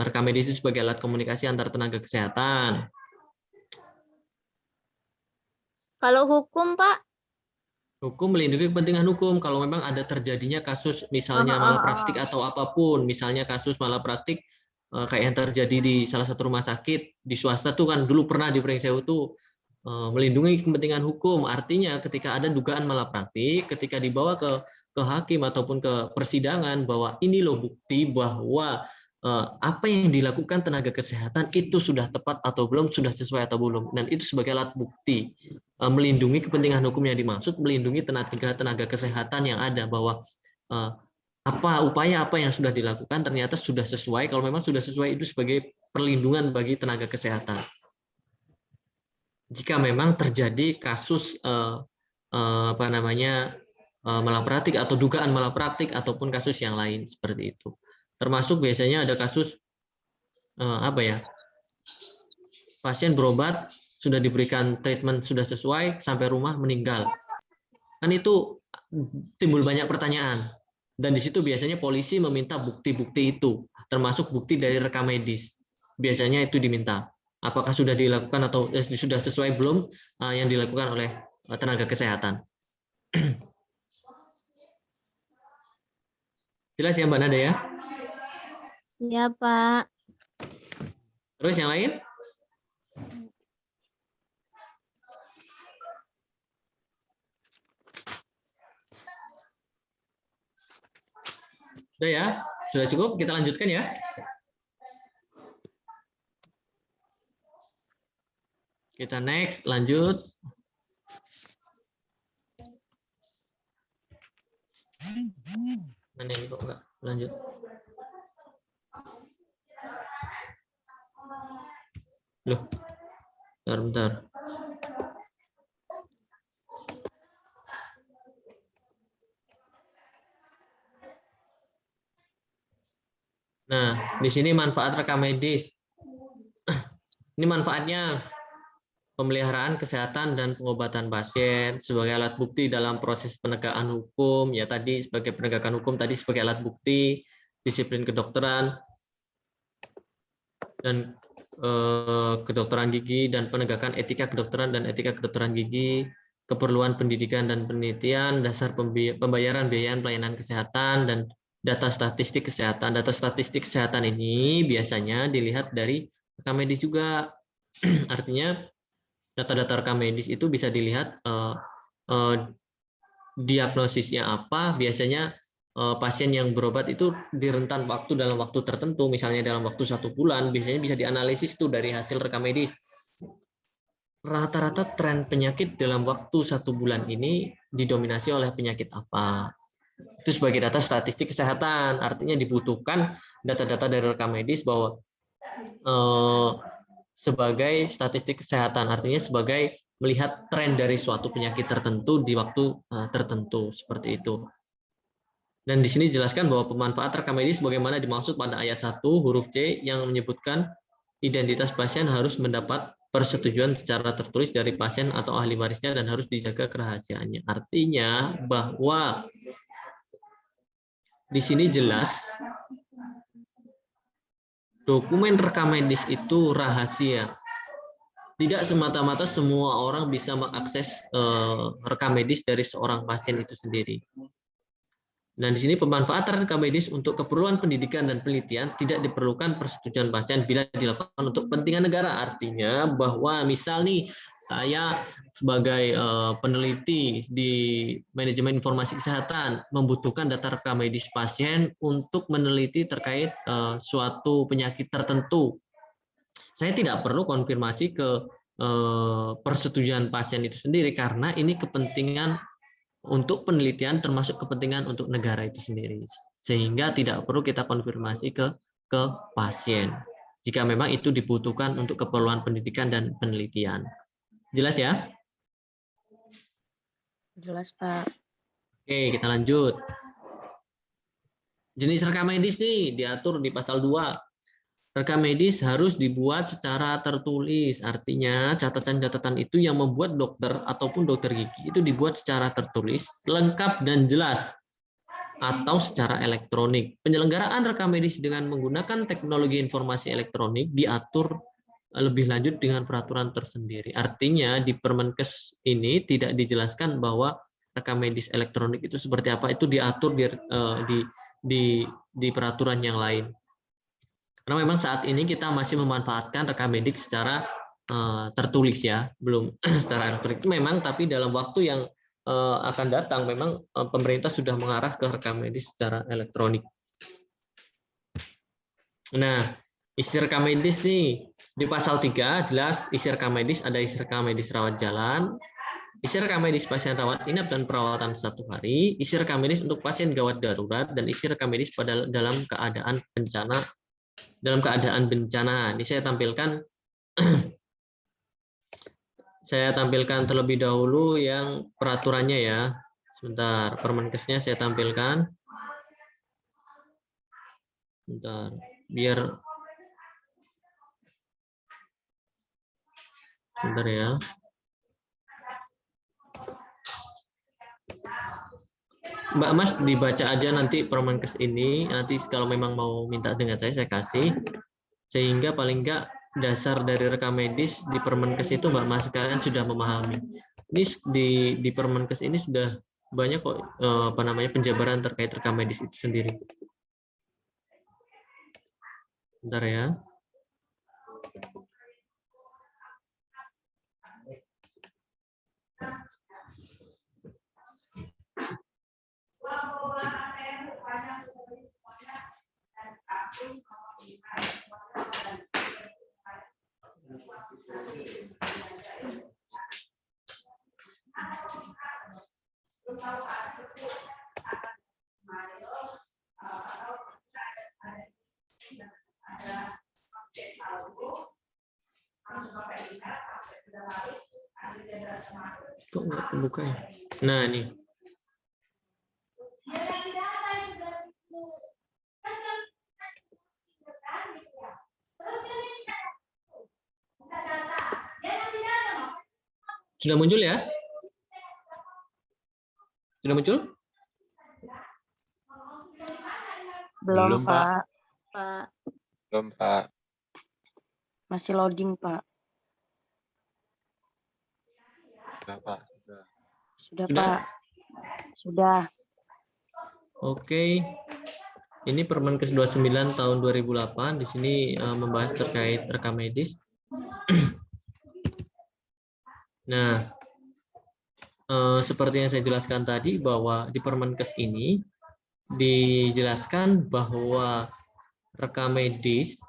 Speaker 1: rekam medis itu sebagai alat komunikasi antar tenaga kesehatan.
Speaker 7: Kalau hukum, Pak?
Speaker 1: Hukum melindungi kepentingan hukum. Kalau memang ada terjadinya kasus misalnya malapraktik atau apapun, misalnya kasus malapraktik kayak yang terjadi di salah satu rumah sakit di swasta tuh kan dulu pernah di Brengseu tuh
Speaker 8: melindungi kepentingan hukum. Artinya ketika ada dugaan malapraktik, ketika dibawa ke hakim ataupun ke persidangan bahwa ini loh bukti bahwa apa yang dilakukan tenaga kesehatan itu sudah tepat atau belum, sudah sesuai atau belum, dan itu sebagai alat bukti melindungi kepentingan hukum yang dimaksud, melindungi tenaga kesehatan yang ada, bahwa upaya apa yang sudah dilakukan ternyata sudah sesuai. Kalau memang sudah sesuai, itu sebagai perlindungan bagi tenaga kesehatan. Jika memang terjadi kasus malapraktik atau dugaan malapraktik ataupun kasus yang lain seperti itu. Termasuk biasanya ada kasus pasien berobat, sudah diberikan treatment sudah sesuai, sampai rumah meninggal. Kan itu timbul banyak pertanyaan. Dan di situ biasanya polisi meminta bukti-bukti itu, termasuk bukti dari rekam medis. Biasanya itu diminta. Apakah sudah dilakukan atau sudah sesuai belum yang dilakukan oleh tenaga kesehatan. Jelas ya Mbak Nada ya?
Speaker 7: Iya, Pak.
Speaker 8: Terus yang lain? Sudah ya? Sudah cukup? Kita lanjutkan ya. Kita next, lanjut. Mana ini kok enggak lanjut? Loh, bentar. Nah, di sini manfaat rekam medis. Ini manfaatnya pemeliharaan kesehatan dan pengobatan pasien sebagai alat bukti dalam proses penegakan hukum. Ya tadi sebagai penegakan hukum, tadi sebagai alat bukti, disiplin kedokteran dan kedokteran gigi, dan penegakan etika kedokteran dan etika kedokteran gigi, keperluan pendidikan dan penelitian, dasar pembayaran biaya pelayanan kesehatan, dan data statistik kesehatan. Data statistik kesehatan ini biasanya dilihat dari rekam medis juga. Artinya data-data rekam medis itu bisa dilihat diagnosisnya apa. Biasanya pasien yang berobat itu di rentan waktu dalam waktu tertentu, misalnya dalam waktu 1 bulan, biasanya bisa dianalisis tuh dari hasil rekam medis. Rata-rata tren penyakit dalam waktu 1 bulan ini didominasi oleh penyakit apa? Itu sebagai data statistik kesehatan. Artinya dibutuhkan data-data dari rekam medis bahwa sebagai statistik kesehatan, artinya sebagai melihat tren dari suatu penyakit tertentu di waktu tertentu, seperti itu. Dan di sini dijelaskan bahwa pemanfaat rekam medis sebagaimana dimaksud pada ayat 1 huruf C yang menyebutkan identitas pasien harus mendapat persetujuan secara tertulis dari pasien atau ahli warisnya dan harus dijaga kerahasiaannya. Artinya bahwa di sini jelas dokumen rekam medis itu rahasia. Tidak semata-mata semua orang bisa mengakses rekam medis dari seorang pasien itu sendiri. Dan di sini pemanfaatan rekam medis untuk keperluan pendidikan dan penelitian tidak diperlukan persetujuan pasien bila dilakukan untuk kepentingan negara. Artinya bahwa misal nih saya sebagai peneliti di manajemen informasi kesehatan membutuhkan data rekam medis pasien untuk meneliti terkait suatu penyakit tertentu. Saya tidak perlu konfirmasi ke persetujuan pasien itu sendiri karena ini kepentingan untuk penelitian termasuk kepentingan untuk negara itu sendiri, sehingga tidak perlu kita konfirmasi ke pasien jika memang itu dibutuhkan untuk keperluan pendidikan dan penelitian. Jelas ya?
Speaker 3: Jelas, Pak.
Speaker 8: Oke, kita lanjut. Jenis rekam medis nih diatur di pasal 2. Rekam medis harus dibuat secara tertulis, artinya catatan-catatan itu yang membuat dokter ataupun dokter gigi itu dibuat secara tertulis, lengkap dan jelas, atau secara elektronik. Penyelenggaraan rekam medis dengan menggunakan teknologi informasi elektronik diatur lebih lanjut dengan peraturan tersendiri. Artinya di Permenkes ini tidak dijelaskan bahwa rekam medis elektronik itu seperti apa, itu diatur di peraturan yang lain. Karena memang saat ini kita masih memanfaatkan rekam medis secara tertulis ya, belum secara elektronik memang, tapi dalam waktu yang akan datang memang pemerintah sudah mengarah ke rekam medis secara elektronik. Nah, isi rekam medis nih di pasal 3 jelas isi rekam medis, ada isi rekam medis rawat jalan, isi rekam medis pasien rawat inap dan perawatan 1 hari, isi rekam medis untuk pasien gawat darurat, dan isi rekam medis dalam keadaan bencana. Ini saya tampilkan terlebih dahulu yang peraturannya ya. Sebentar, Permenkesnya saya tampilkan. Sebentar, biar sebentar ya. Mbak Mas dibaca aja nanti Permenkes ini, nanti kalau memang mau minta dengan saya kasih, sehingga paling enggak dasar dari rekam medis di Permenkes itu Mbak Mas kalian sudah memahami. Ini di Permenkes ini sudah banyak kok penjabaran terkait rekam medis itu sendiri. Bentar ya. Kok nggak kebuka ya? Nah, ini. Sudah muncul ya? Sudah muncul?
Speaker 3: Belum, Pak.
Speaker 7: Pak.
Speaker 6: Belum, Pak.
Speaker 3: Masih loading, Pak.
Speaker 6: Sudah, Pak. Sudah.
Speaker 3: Sudah,
Speaker 8: Sudah?
Speaker 3: Pak. Sudah.
Speaker 8: Oke. Ini Permenkes 29 tahun 2008. Di sini membahas terkait rekam medis. Nah, seperti yang saya jelaskan tadi bahwa di Permenkes ini dijelaskan bahwa rekam medis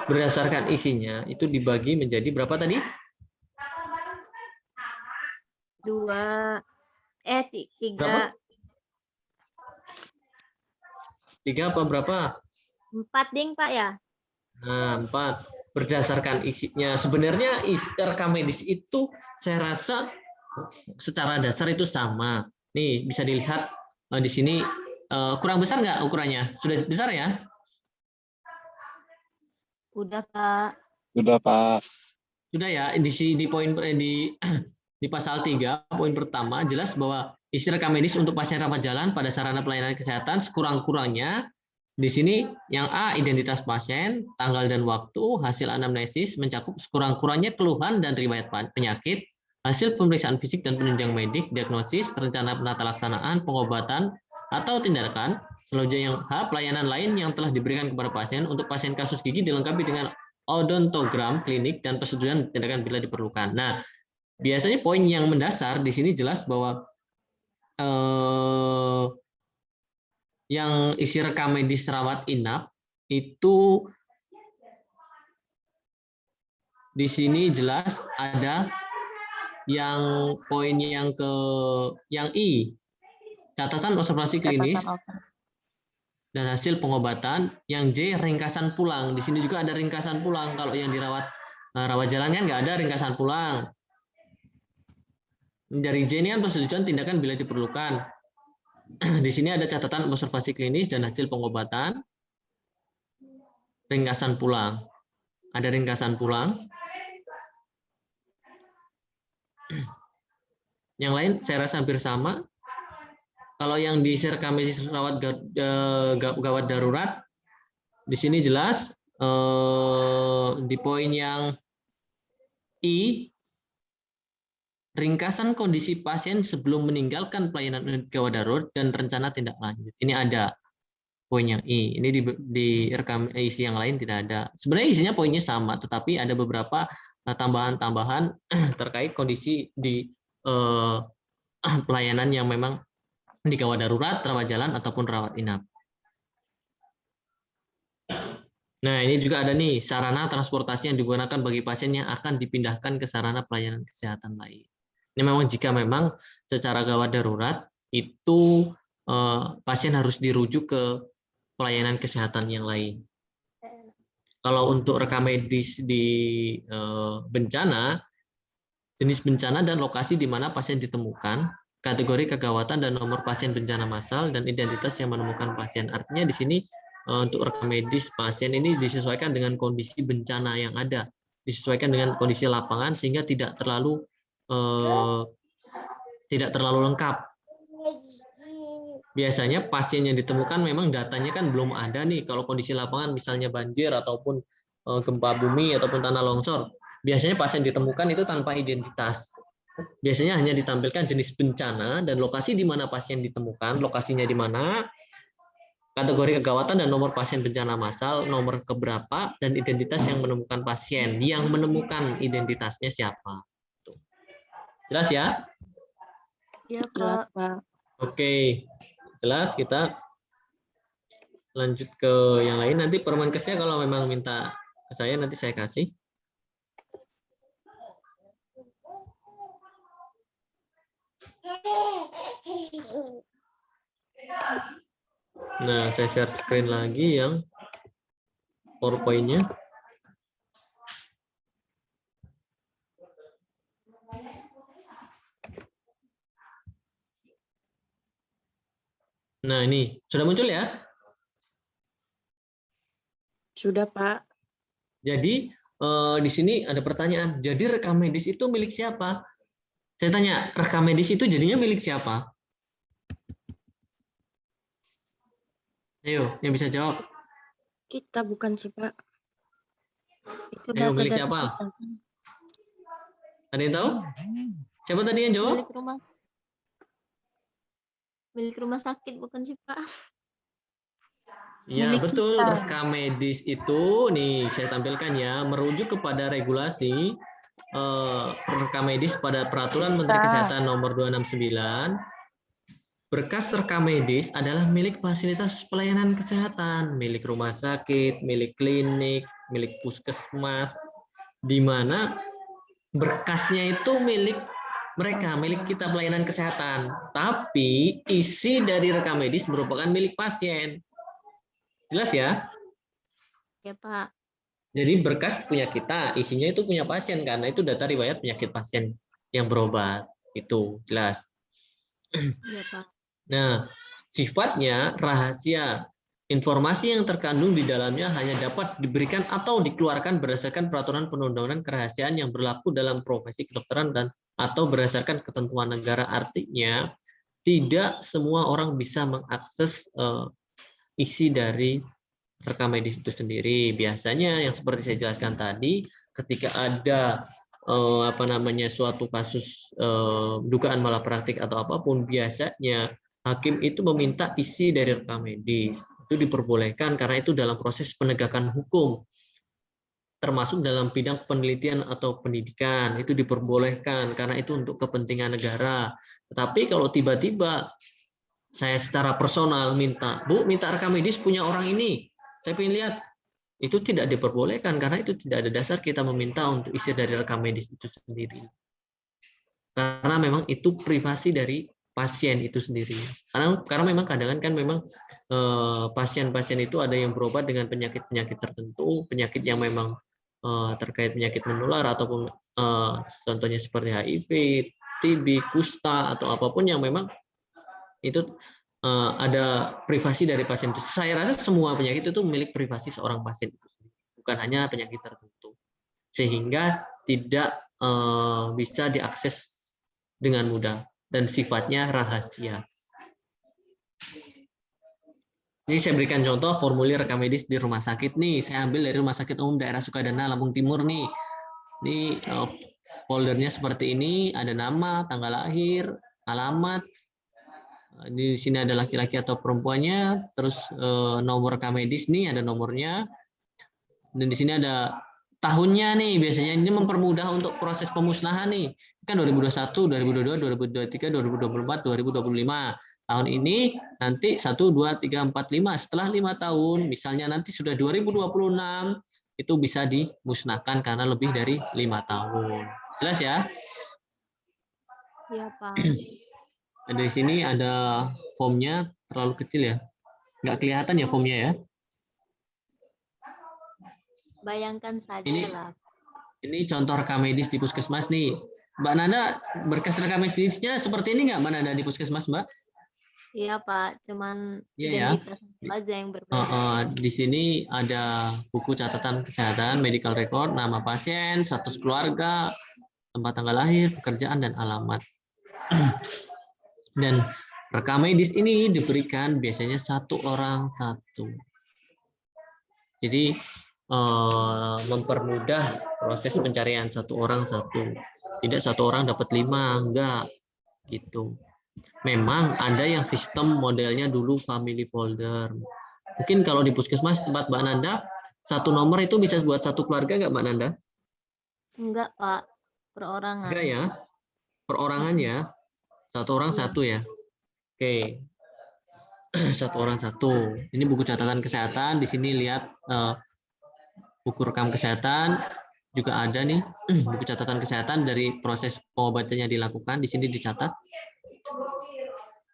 Speaker 8: berdasarkan isinya itu dibagi menjadi berapa tadi?
Speaker 7: 3.
Speaker 8: Berapa? 3 apa berapa?
Speaker 7: 4 ding Pak ya?
Speaker 8: Nah, 4. Berdasarkan isinya. Sebenarnya rekam medis itu saya rasa secara dasar itu sama. Nih, bisa dilihat di sini kurang besar nggak ukurannya? Sudah besar ya?
Speaker 7: Udah Pak.
Speaker 6: Sudah, Pak.
Speaker 8: Sudah ya. Di poin di pasal 3 poin pertama jelas bahwa isi rekam medis untuk pasien rawat jalan pada sarana pelayanan kesehatan sekurang-kurangnya di sini yang A, identitas pasien, tanggal dan waktu, hasil anamnesis mencakup sekurang-kurangnya keluhan dan riwayat penyakit, hasil pemeriksaan fisik dan penunjang medik, diagnosis, rencana penata laksanaan, pengobatan atau tindakan. Selanjutnya yang H, pelayanan lain yang telah diberikan kepada pasien. Untuk pasien kasus gigi dilengkapi dengan odontogram klinik dan persetujuan tindakan bila diperlukan. Nah, biasanya poin yang mendasar di sini jelas bahwa yang isi rekam medis rawat inap itu di sini jelas ada yang poin yang I, catatan observasi klinis dan hasil pengobatan. Yang J, ringkasan pulang. Di sini juga ada ringkasan pulang. Kalau yang dirawat rawat jalan kan nggak ada ringkasan pulang. Dari J ini kan persetujuan tindakan bila diperlukan. Di sini ada catatan observasi klinis dan hasil pengobatan. Ringkasan pulang. Ada ringkasan pulang. Yang lain saya rasa hampir sama. Kalau yang di rekam medis rawat gawat darurat, di sini jelas di poin yang I, ringkasan kondisi pasien sebelum meninggalkan pelayanan unit gawat darurat dan rencana tindak lanjut. Ini ada. poin yang I. Ini di rekam isi yang lain tidak ada. Sebenarnya isinya poinnya sama, tetapi ada beberapa tambahan-tambahan terkait kondisi di pelayanan yang memang di gawat darurat, rawat jalan ataupun rawat inap. Nah, ini juga ada nih sarana transportasi yang digunakan bagi pasien yang akan dipindahkan ke sarana pelayanan kesehatan lain. Ini memang jika memang secara gawat darurat itu pasien harus dirujuk ke pelayanan kesehatan yang lain. Kalau untuk rekam medis di bencana, jenis bencana dan lokasi di mana pasien ditemukan, kategori kegawatan dan nomor pasien bencana massal, dan identitas yang menemukan pasien. Artinya di sini untuk rekam medis pasien ini disesuaikan dengan kondisi bencana yang ada, disesuaikan dengan kondisi lapangan sehingga tidak terlalu lengkap. Biasanya pasien yang ditemukan memang datanya kan belum ada nih. Kalau kondisi lapangan misalnya banjir ataupun gempa bumi ataupun tanah longsor, biasanya pasien ditemukan itu tanpa identitas. Biasanya hanya ditampilkan jenis bencana dan lokasi di mana pasien ditemukan, lokasinya di mana, kategori kegawatan dan nomor pasien bencana massal, nomor keberapa, dan identitas yang menemukan pasien. Yang menemukan identitasnya siapa. Jelas ya?
Speaker 7: Ya,
Speaker 3: Jelas,
Speaker 7: Pak.
Speaker 3: Pak.
Speaker 8: Oke, jelas. Kita lanjut ke yang lain. Nanti Permenkesnya kalau memang minta ke saya, nanti saya kasih. Nah, saya share screen lagi yang PowerPoint-nya. Nah, ini sudah muncul ya?
Speaker 3: Sudah, Pak.
Speaker 8: Jadi di sini ada pertanyaan. Jadi rekam medis itu milik siapa? Saya tanya, rekam medis itu jadinya milik siapa? Ayo, yang bisa jawab.
Speaker 3: Kita bukan sih, Pak. Itu
Speaker 8: Ayo,
Speaker 3: data
Speaker 8: milik
Speaker 3: dari
Speaker 8: siapa?
Speaker 3: kita.
Speaker 8: Ada yang tahu? Siapa tadi yang jawab?
Speaker 7: Milik rumah sakit bukan sih, Pak?
Speaker 8: Ya,
Speaker 3: Milik
Speaker 8: betul.
Speaker 3: kita.
Speaker 8: Rekam medis itu, nih saya tampilkan ya, merujuk kepada regulasi rekam medis pada Peraturan Menteri Kesehatan Nomor 269. Berkas rekam medis adalah milik fasilitas pelayanan kesehatan, milik rumah sakit, milik klinik, milik puskesmas, di mana berkasnya itu milik mereka, milik kita pelayanan kesehatan. Tapi isi dari rekam medis merupakan milik pasien. Jelas ya?
Speaker 7: Ya, Pak.
Speaker 8: Jadi berkas punya kita, isinya itu punya pasien karena itu data riwayat penyakit pasien yang berobat. Itu jelas.
Speaker 7: Ya, Pak.
Speaker 8: Nah, sifatnya rahasia. Informasi yang terkandung di dalamnya hanya dapat diberikan atau dikeluarkan berdasarkan peraturan perundang-undangan kerahasiaan yang berlaku dalam profesi kedokteran dan atau berdasarkan ketentuan negara. Artinya, tidak semua orang bisa mengakses isi dari rekam medis itu sendiri. Biasanya yang seperti saya jelaskan tadi, ketika ada suatu kasus dugaan malapraktik atau apapun, biasanya hakim itu meminta isi dari rekam medis. Itu diperbolehkan karena itu dalam proses penegakan hukum, termasuk dalam bidang penelitian atau pendidikan, itu diperbolehkan karena itu untuk kepentingan negara. Tetapi kalau tiba-tiba saya secara personal minta, Bu, minta rekam medis punya orang ini, saya ingin lihat, itu tidak diperbolehkan karena itu tidak ada dasar kita meminta untuk isi dari rekam medis itu sendiri. Karena memang itu privasi dari pasien itu sendiri. Karena memang kadang kan memang pasien-pasien itu ada yang berobat dengan penyakit-penyakit tertentu, penyakit yang memang terkait penyakit menular ataupun contohnya seperti HIV, TB, kusta atau apapun yang memang itu ada privasi dari pasien itu. Saya rasa semua penyakit itu milik privasi seorang pasien itu sendiri, bukan hanya penyakit tertentu, sehingga tidak bisa diakses dengan mudah dan sifatnya rahasia. Ini saya berikan contoh formulir rekam medis di rumah sakit nih. Saya ambil dari Rumah Sakit Umum Daerah Sukadana, Lampung Timur nih. Ini foldernya seperti ini, ada nama, tanggal lahir, alamat, Di sini ada laki-laki atau perempuannya, terus nomor rekam medis nih ada nomornya, dan di sini ada tahunnya nih. Biasanya ini mempermudah untuk proses pemusnahan nih. Kan 2021, 2022, 2023, 2024, 2025. Tahun ini nanti 1, 2, 3, 4, 5. Setelah 5 tahun, misalnya nanti sudah 2026, itu bisa dimusnahkan karena lebih dari 5 tahun. Jelas ya?
Speaker 7: Iya, Pak.
Speaker 8: Di sini ada formnya, terlalu kecil ya. Nggak kelihatan ya formnya ya.
Speaker 7: Bayangkan saja
Speaker 8: Ini-
Speaker 7: lah.
Speaker 8: Ini contoh rekam medis di puskesmas nih. Mbak Nanda, berkas rekam medisnya seperti ini nggak Mbak Nanda di puskesmas, Mbak?
Speaker 7: Iya, Pak. Cuman
Speaker 8: Iya ya.
Speaker 7: identitas aja yang berbeda.
Speaker 8: Di sini ada buku catatan kesehatan, medical record, nama pasien, status keluarga, tempat tanggal lahir, pekerjaan, dan alamat. Dan rekam medis ini diberikan biasanya 1 orang 1. Jadi mempermudah proses pencarian 1 orang 1. Tidak 1 orang dapat 5, enggak gitu. Memang ada yang sistem modelnya dulu family folder. Mungkin kalau di puskesmas tempat Mbak Nanda, 1 nomor itu bisa buat 1 keluarga nggak Mbak Nanda?
Speaker 7: Enggak, Pak. Perorangan.
Speaker 8: Enggak ya? Perorangan ya? 1 orang 1 ya? Oke. 1 orang 1. Ini buku catatan kesehatan. Di sini lihat buku rekam kesehatan juga ada nih. Buku catatan kesehatan dari proses pengobatannya dilakukan. Di sini dicatat.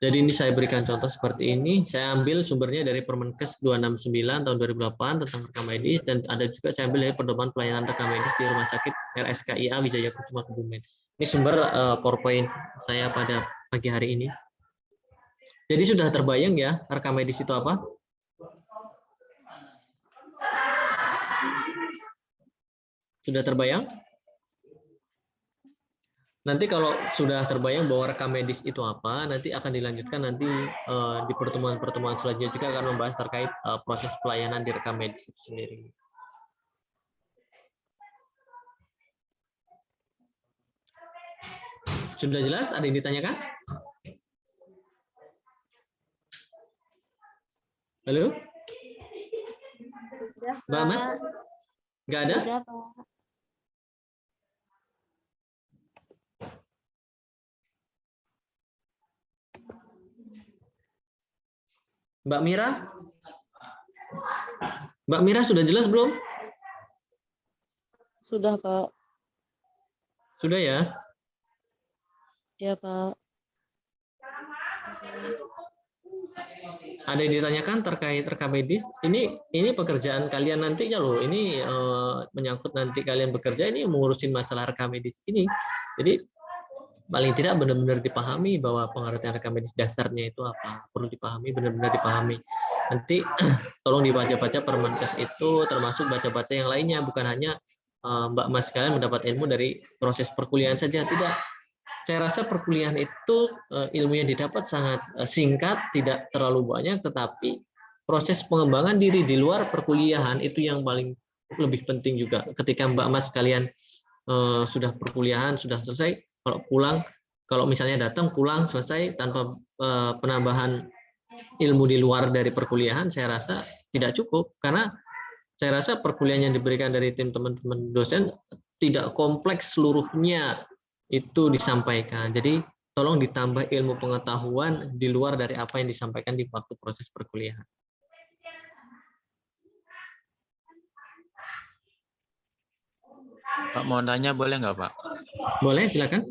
Speaker 8: Jadi ini saya berikan contoh seperti ini. Saya ambil sumbernya dari Permenkes 269 tahun 2008 tentang rekam medis, dan ada juga saya ambil dari Pedoman Pelayanan Rekam Medis di Rumah Sakit RSKIA Wijaya Kusuma Kebumen. Ini sumber PowerPoint saya pada pagi hari ini. Jadi sudah terbayang ya rekam medis itu apa? Sudah terbayang? Nanti kalau sudah terbayang bahwa rekam medis itu apa, nanti akan dilanjutkan nanti di pertemuan-pertemuan selanjutnya juga akan membahas terkait proses pelayanan di rekam medis itu sendiri. Sudah jelas? Ada yang ditanyakan? Halo?
Speaker 7: Sudah,
Speaker 8: Mbak Mas?
Speaker 7: Pak.
Speaker 8: Nggak ada?
Speaker 7: Sudah, Pak.
Speaker 8: Mbak Mira? Mbak Mira sudah jelas belum?
Speaker 9: Sudah, Pak.
Speaker 8: Sudah ya?
Speaker 9: Ya, Pak.
Speaker 8: Ada yang ditanyakan terkait rekam medis? Ini pekerjaan kalian nantinya loh. Ini menyangkut nanti kalian bekerja, ini mengurusin masalah rekam medis ini. Jadi paling tidak benar-benar dipahami bahwa pengertian rekam medis dasarnya itu apa. Perlu dipahami, benar-benar dipahami. Nanti tolong dibaca-baca Permenkes itu, termasuk baca-baca yang lainnya. Bukan hanya Mbak Mas kalian mendapat ilmu dari proses perkuliahan saja. Tidak. Saya rasa perkuliahan itu ilmu yang didapat sangat singkat, tidak terlalu banyak, tetapi proses pengembangan diri di luar perkuliahan itu yang paling lebih penting juga. Ketika Mbak Mas kalian sudah perkuliahan, sudah selesai, kalau pulang, kalau misalnya datang pulang selesai tanpa penambahan ilmu di luar dari perkuliahan, saya rasa tidak cukup, karena saya rasa perkuliahan yang diberikan dari tim teman-teman dosen tidak kompleks seluruhnya itu disampaikan. Jadi tolong ditambah ilmu pengetahuan di luar dari apa yang disampaikan di waktu proses perkuliahan.
Speaker 2: Pak, mau tanya boleh nggak, Pak?
Speaker 8: Boleh, silakan.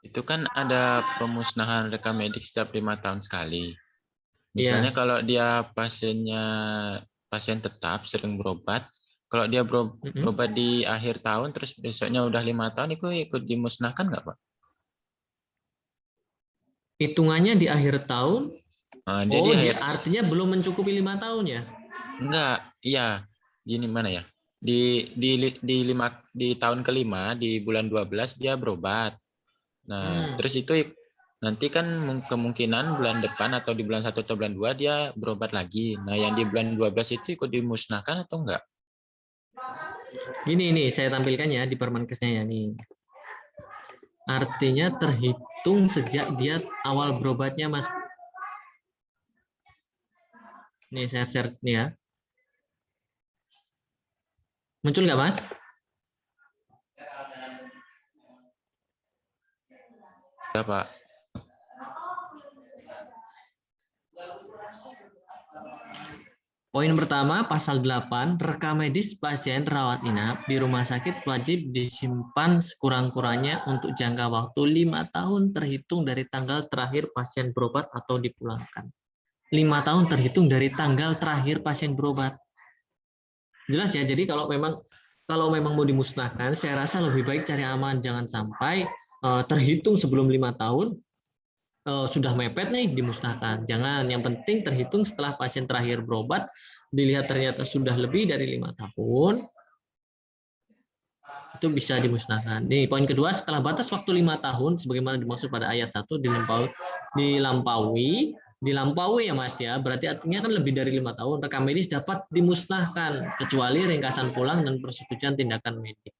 Speaker 2: Itu kan ada pemusnahan rekam medik setiap 5 tahun sekali. Misalnya kalau dia pasien tetap sering berobat, kalau dia berobat di akhir tahun terus besoknya udah 5 tahun, itu ikut dimusnahkan nggak, Pak?
Speaker 8: Hitungannya di akhir tahun.
Speaker 2: Dia
Speaker 8: artinya belum mencukupi 5 tahun ya?
Speaker 2: Enggak, iya. Gini mana ya? Di tahun kelima di bulan 12 dia berobat. Nah, terus itu nanti kan kemungkinan bulan depan atau di bulan 1 atau bulan 2 dia berobat lagi. Nah, yang di bulan 12 itu ikut dimusnahkan atau enggak?
Speaker 8: Gini nih, saya tampilkan ya di Permenkesnya ya nih. Artinya terhitung sejak dia awal berobatnya, Mas Nih saya share nih ya. Muncul nggak Mas?
Speaker 2: Ya, Pak.
Speaker 8: Poin pertama, pasal 8, rekam medis pasien rawat inap di rumah sakit wajib disimpan sekurang-kurangnya untuk jangka waktu 5 tahun terhitung dari tanggal terakhir pasien berobat atau dipulangkan. 5 tahun terhitung dari tanggal terakhir pasien berobat. Jelas ya, jadi kalau memang mau dimusnahkan, saya rasa lebih baik cari aman, jangan sampai terhitung sebelum 5 tahun, sudah mepet nih dimusnahkan. Jangan, yang penting terhitung setelah pasien terakhir berobat, dilihat ternyata sudah lebih dari 5 tahun, itu bisa dimusnahkan. Nih, poin kedua, setelah batas waktu 5 tahun, sebagaimana dimaksud pada ayat 1, dilampaui ya Mas ya, berarti artinya kan lebih dari 5 tahun, rekam medis dapat dimusnahkan, kecuali ringkasan pulang dan persetujuan tindakan medik.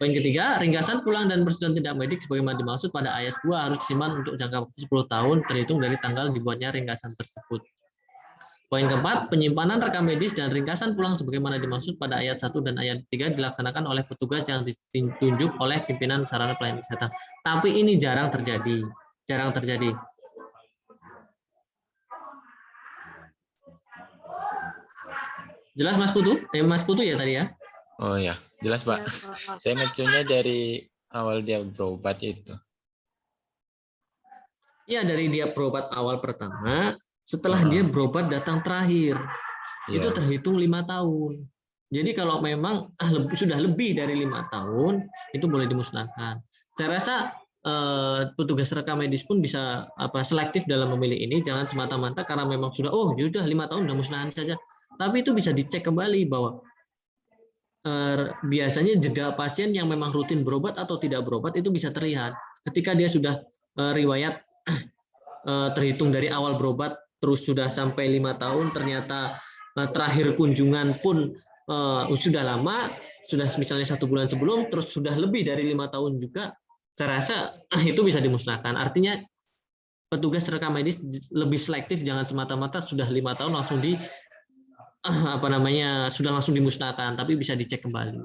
Speaker 8: Poin ketiga, ringkasan pulang dan persetujuan tindak medik sebagaimana dimaksud pada ayat 2 harus disimpan untuk jangka waktu 10 tahun terhitung dari tanggal dibuatnya ringkasan tersebut. Poin keempat, penyimpanan rekam medis dan ringkasan pulang sebagaimana dimaksud pada ayat 1 dan ayat 3 dilaksanakan oleh petugas yang ditunjuk oleh pimpinan sarana pelayanan kesehatan. Tapi ini jarang terjadi. Jelas Mas Putu? Mas Putu ya tadi ya?
Speaker 2: Oh ya, jelas Pak. Saya ngecunnya dari awal dia berobat itu.
Speaker 8: Iya, dari dia berobat awal pertama, setelah dia berobat datang terakhir, itu terhitung 5 tahun. Jadi kalau memang sudah lebih dari 5 tahun, itu boleh dimusnahkan. Saya rasa petugas rekam medis pun bisa selektif dalam memilih ini, jangan semata-mata karena memang sudah, oh yaudah 5 tahun udah musnahkan saja. Tapi itu bisa dicek kembali bahwa biasanya jeda pasien yang memang rutin berobat atau tidak berobat itu bisa terlihat ketika dia sudah riwayat terhitung dari awal berobat terus sudah sampai 5 tahun, ternyata terakhir kunjungan pun sudah lama, sudah misalnya 1 bulan sebelum, terus sudah lebih dari 5 tahun juga, saya rasa itu bisa dimusnahkan. Artinya petugas rekam medis lebih selektif, jangan semata-mata sudah 5 tahun langsung sudah langsung dimusnahkan, tapi bisa dicek kembali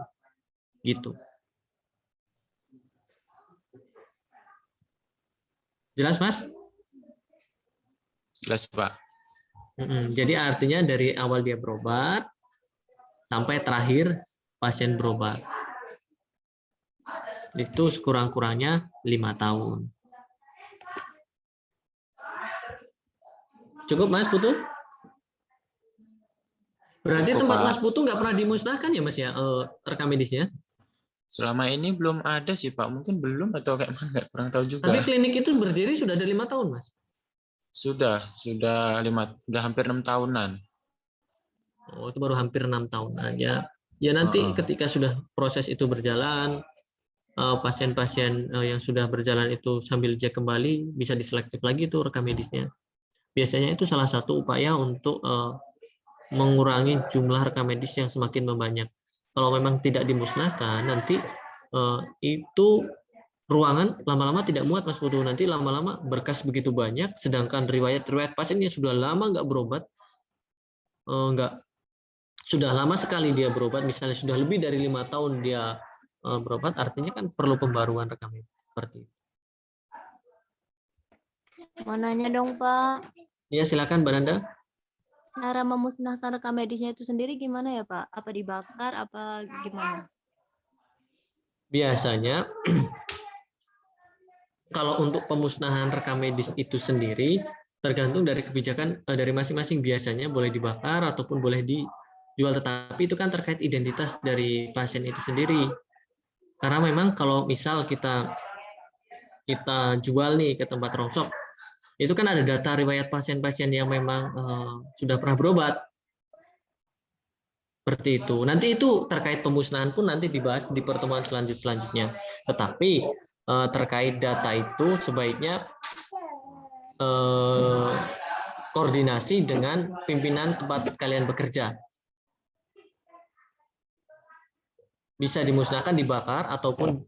Speaker 8: gitu. Jelas Mas?
Speaker 2: Jelas Pak.
Speaker 8: Jadi artinya dari awal dia berobat sampai terakhir pasien berobat itu sekurang-kurangnya 5 tahun. Cukup Mas Putu? Berarti
Speaker 2: Cukup,
Speaker 8: tempat
Speaker 2: Pak.
Speaker 8: Mas Putu nggak pernah dimusnahkan ya Mas ya, rekam medisnya?
Speaker 2: Selama ini belum ada sih Pak, mungkin belum atau kayak mana, nggak kurang tahu juga.
Speaker 8: Tapi klinik itu berdiri sudah ada 5 tahun Mas?
Speaker 2: Sudah hampir 6 tahunan.
Speaker 8: Oh, itu baru hampir 6 tahunan ya. Ya nanti ketika sudah proses itu berjalan, pasien-pasien yang sudah berjalan itu sambil cek kembali, bisa diselektif lagi tuh rekam medisnya. Biasanya itu salah satu upaya untuk mengurangi jumlah rekam medis yang semakin membanyak. Kalau memang tidak dimusnahkan, nanti itu ruangan lama-lama tidak muat Mas Putu. Nanti lama-lama berkas begitu banyak, sedangkan riwayat pasiennya sudah lama nggak berobat, sudah lama sekali dia berobat, misalnya sudah lebih dari 5 tahun dia berobat, artinya kan perlu pembaruan rekam medis seperti itu.
Speaker 7: Mau nanya dong Pak.
Speaker 8: Ya silakan Mbak Nanda.
Speaker 7: Cara memusnahkan rekam medisnya itu sendiri gimana ya Pak? Apa dibakar, apa gimana?
Speaker 8: Biasanya kalau untuk pemusnahan rekam medis itu sendiri tergantung dari kebijakan dari masing-masing. Biasanya boleh dibakar ataupun boleh dijual, tetapi itu kan terkait identitas dari pasien itu sendiri. Karena memang kalau misal kita jual nih ke tempat rongsok, itu kan ada data riwayat pasien-pasien yang memang sudah pernah berobat. Seperti itu. Nanti itu terkait pemusnahan pun nanti dibahas di pertemuan selanjutnya. Tetapi terkait data itu sebaiknya koordinasi dengan pimpinan tempat kalian bekerja. Bisa dimusnahkan, dibakar, ataupun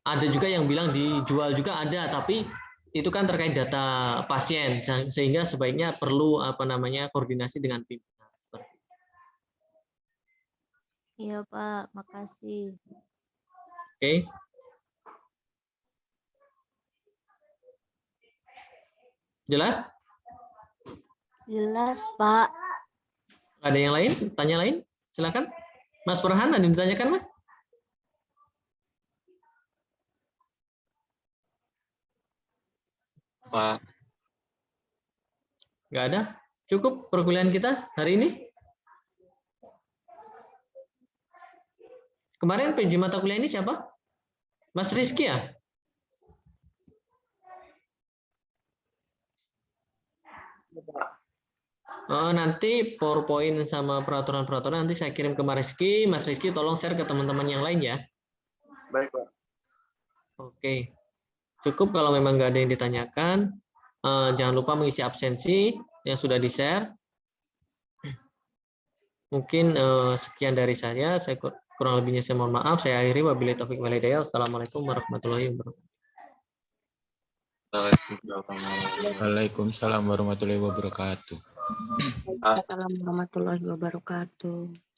Speaker 8: ada juga yang bilang dijual juga ada, tapi itu kan terkait data pasien, sehingga sebaiknya perlu koordinasi dengan pimpinan. Seperti itu.
Speaker 7: Iya, Pak. Makasih.
Speaker 8: Oke. Jelas?
Speaker 7: Jelas, Pak.
Speaker 8: Ada yang lain? Tanya lain? Silakan. Mas Farhan, ada yang ditanyakan, Mas?
Speaker 6: Pak.
Speaker 8: Nggak ada? Cukup perkuliahan kita hari ini? Kemarin PJ mata kuliah ini siapa? Mas Rizky ya? Oh, nanti PowerPoint sama peraturan-peraturan nanti saya kirim ke Mas Rizky. Mas Rizky tolong share ke teman-teman yang lain ya.
Speaker 5: Baik, Pak.
Speaker 8: Oke. Cukup kalau memang nggak ada yang ditanyakan. Jangan lupa mengisi absensi yang sudah di-share. Mungkin sekian dari saya. Kurang lebihnya saya mohon maaf. Saya akhiri. Wabillahi taufiq wal hidayah. Wassalamualaikum warahmatullahi wabarakatuh.
Speaker 2: Waalaikumsalam warahmatullahi wabarakatuh.
Speaker 3: Assalamualaikum warahmatullahi wabarakatuh.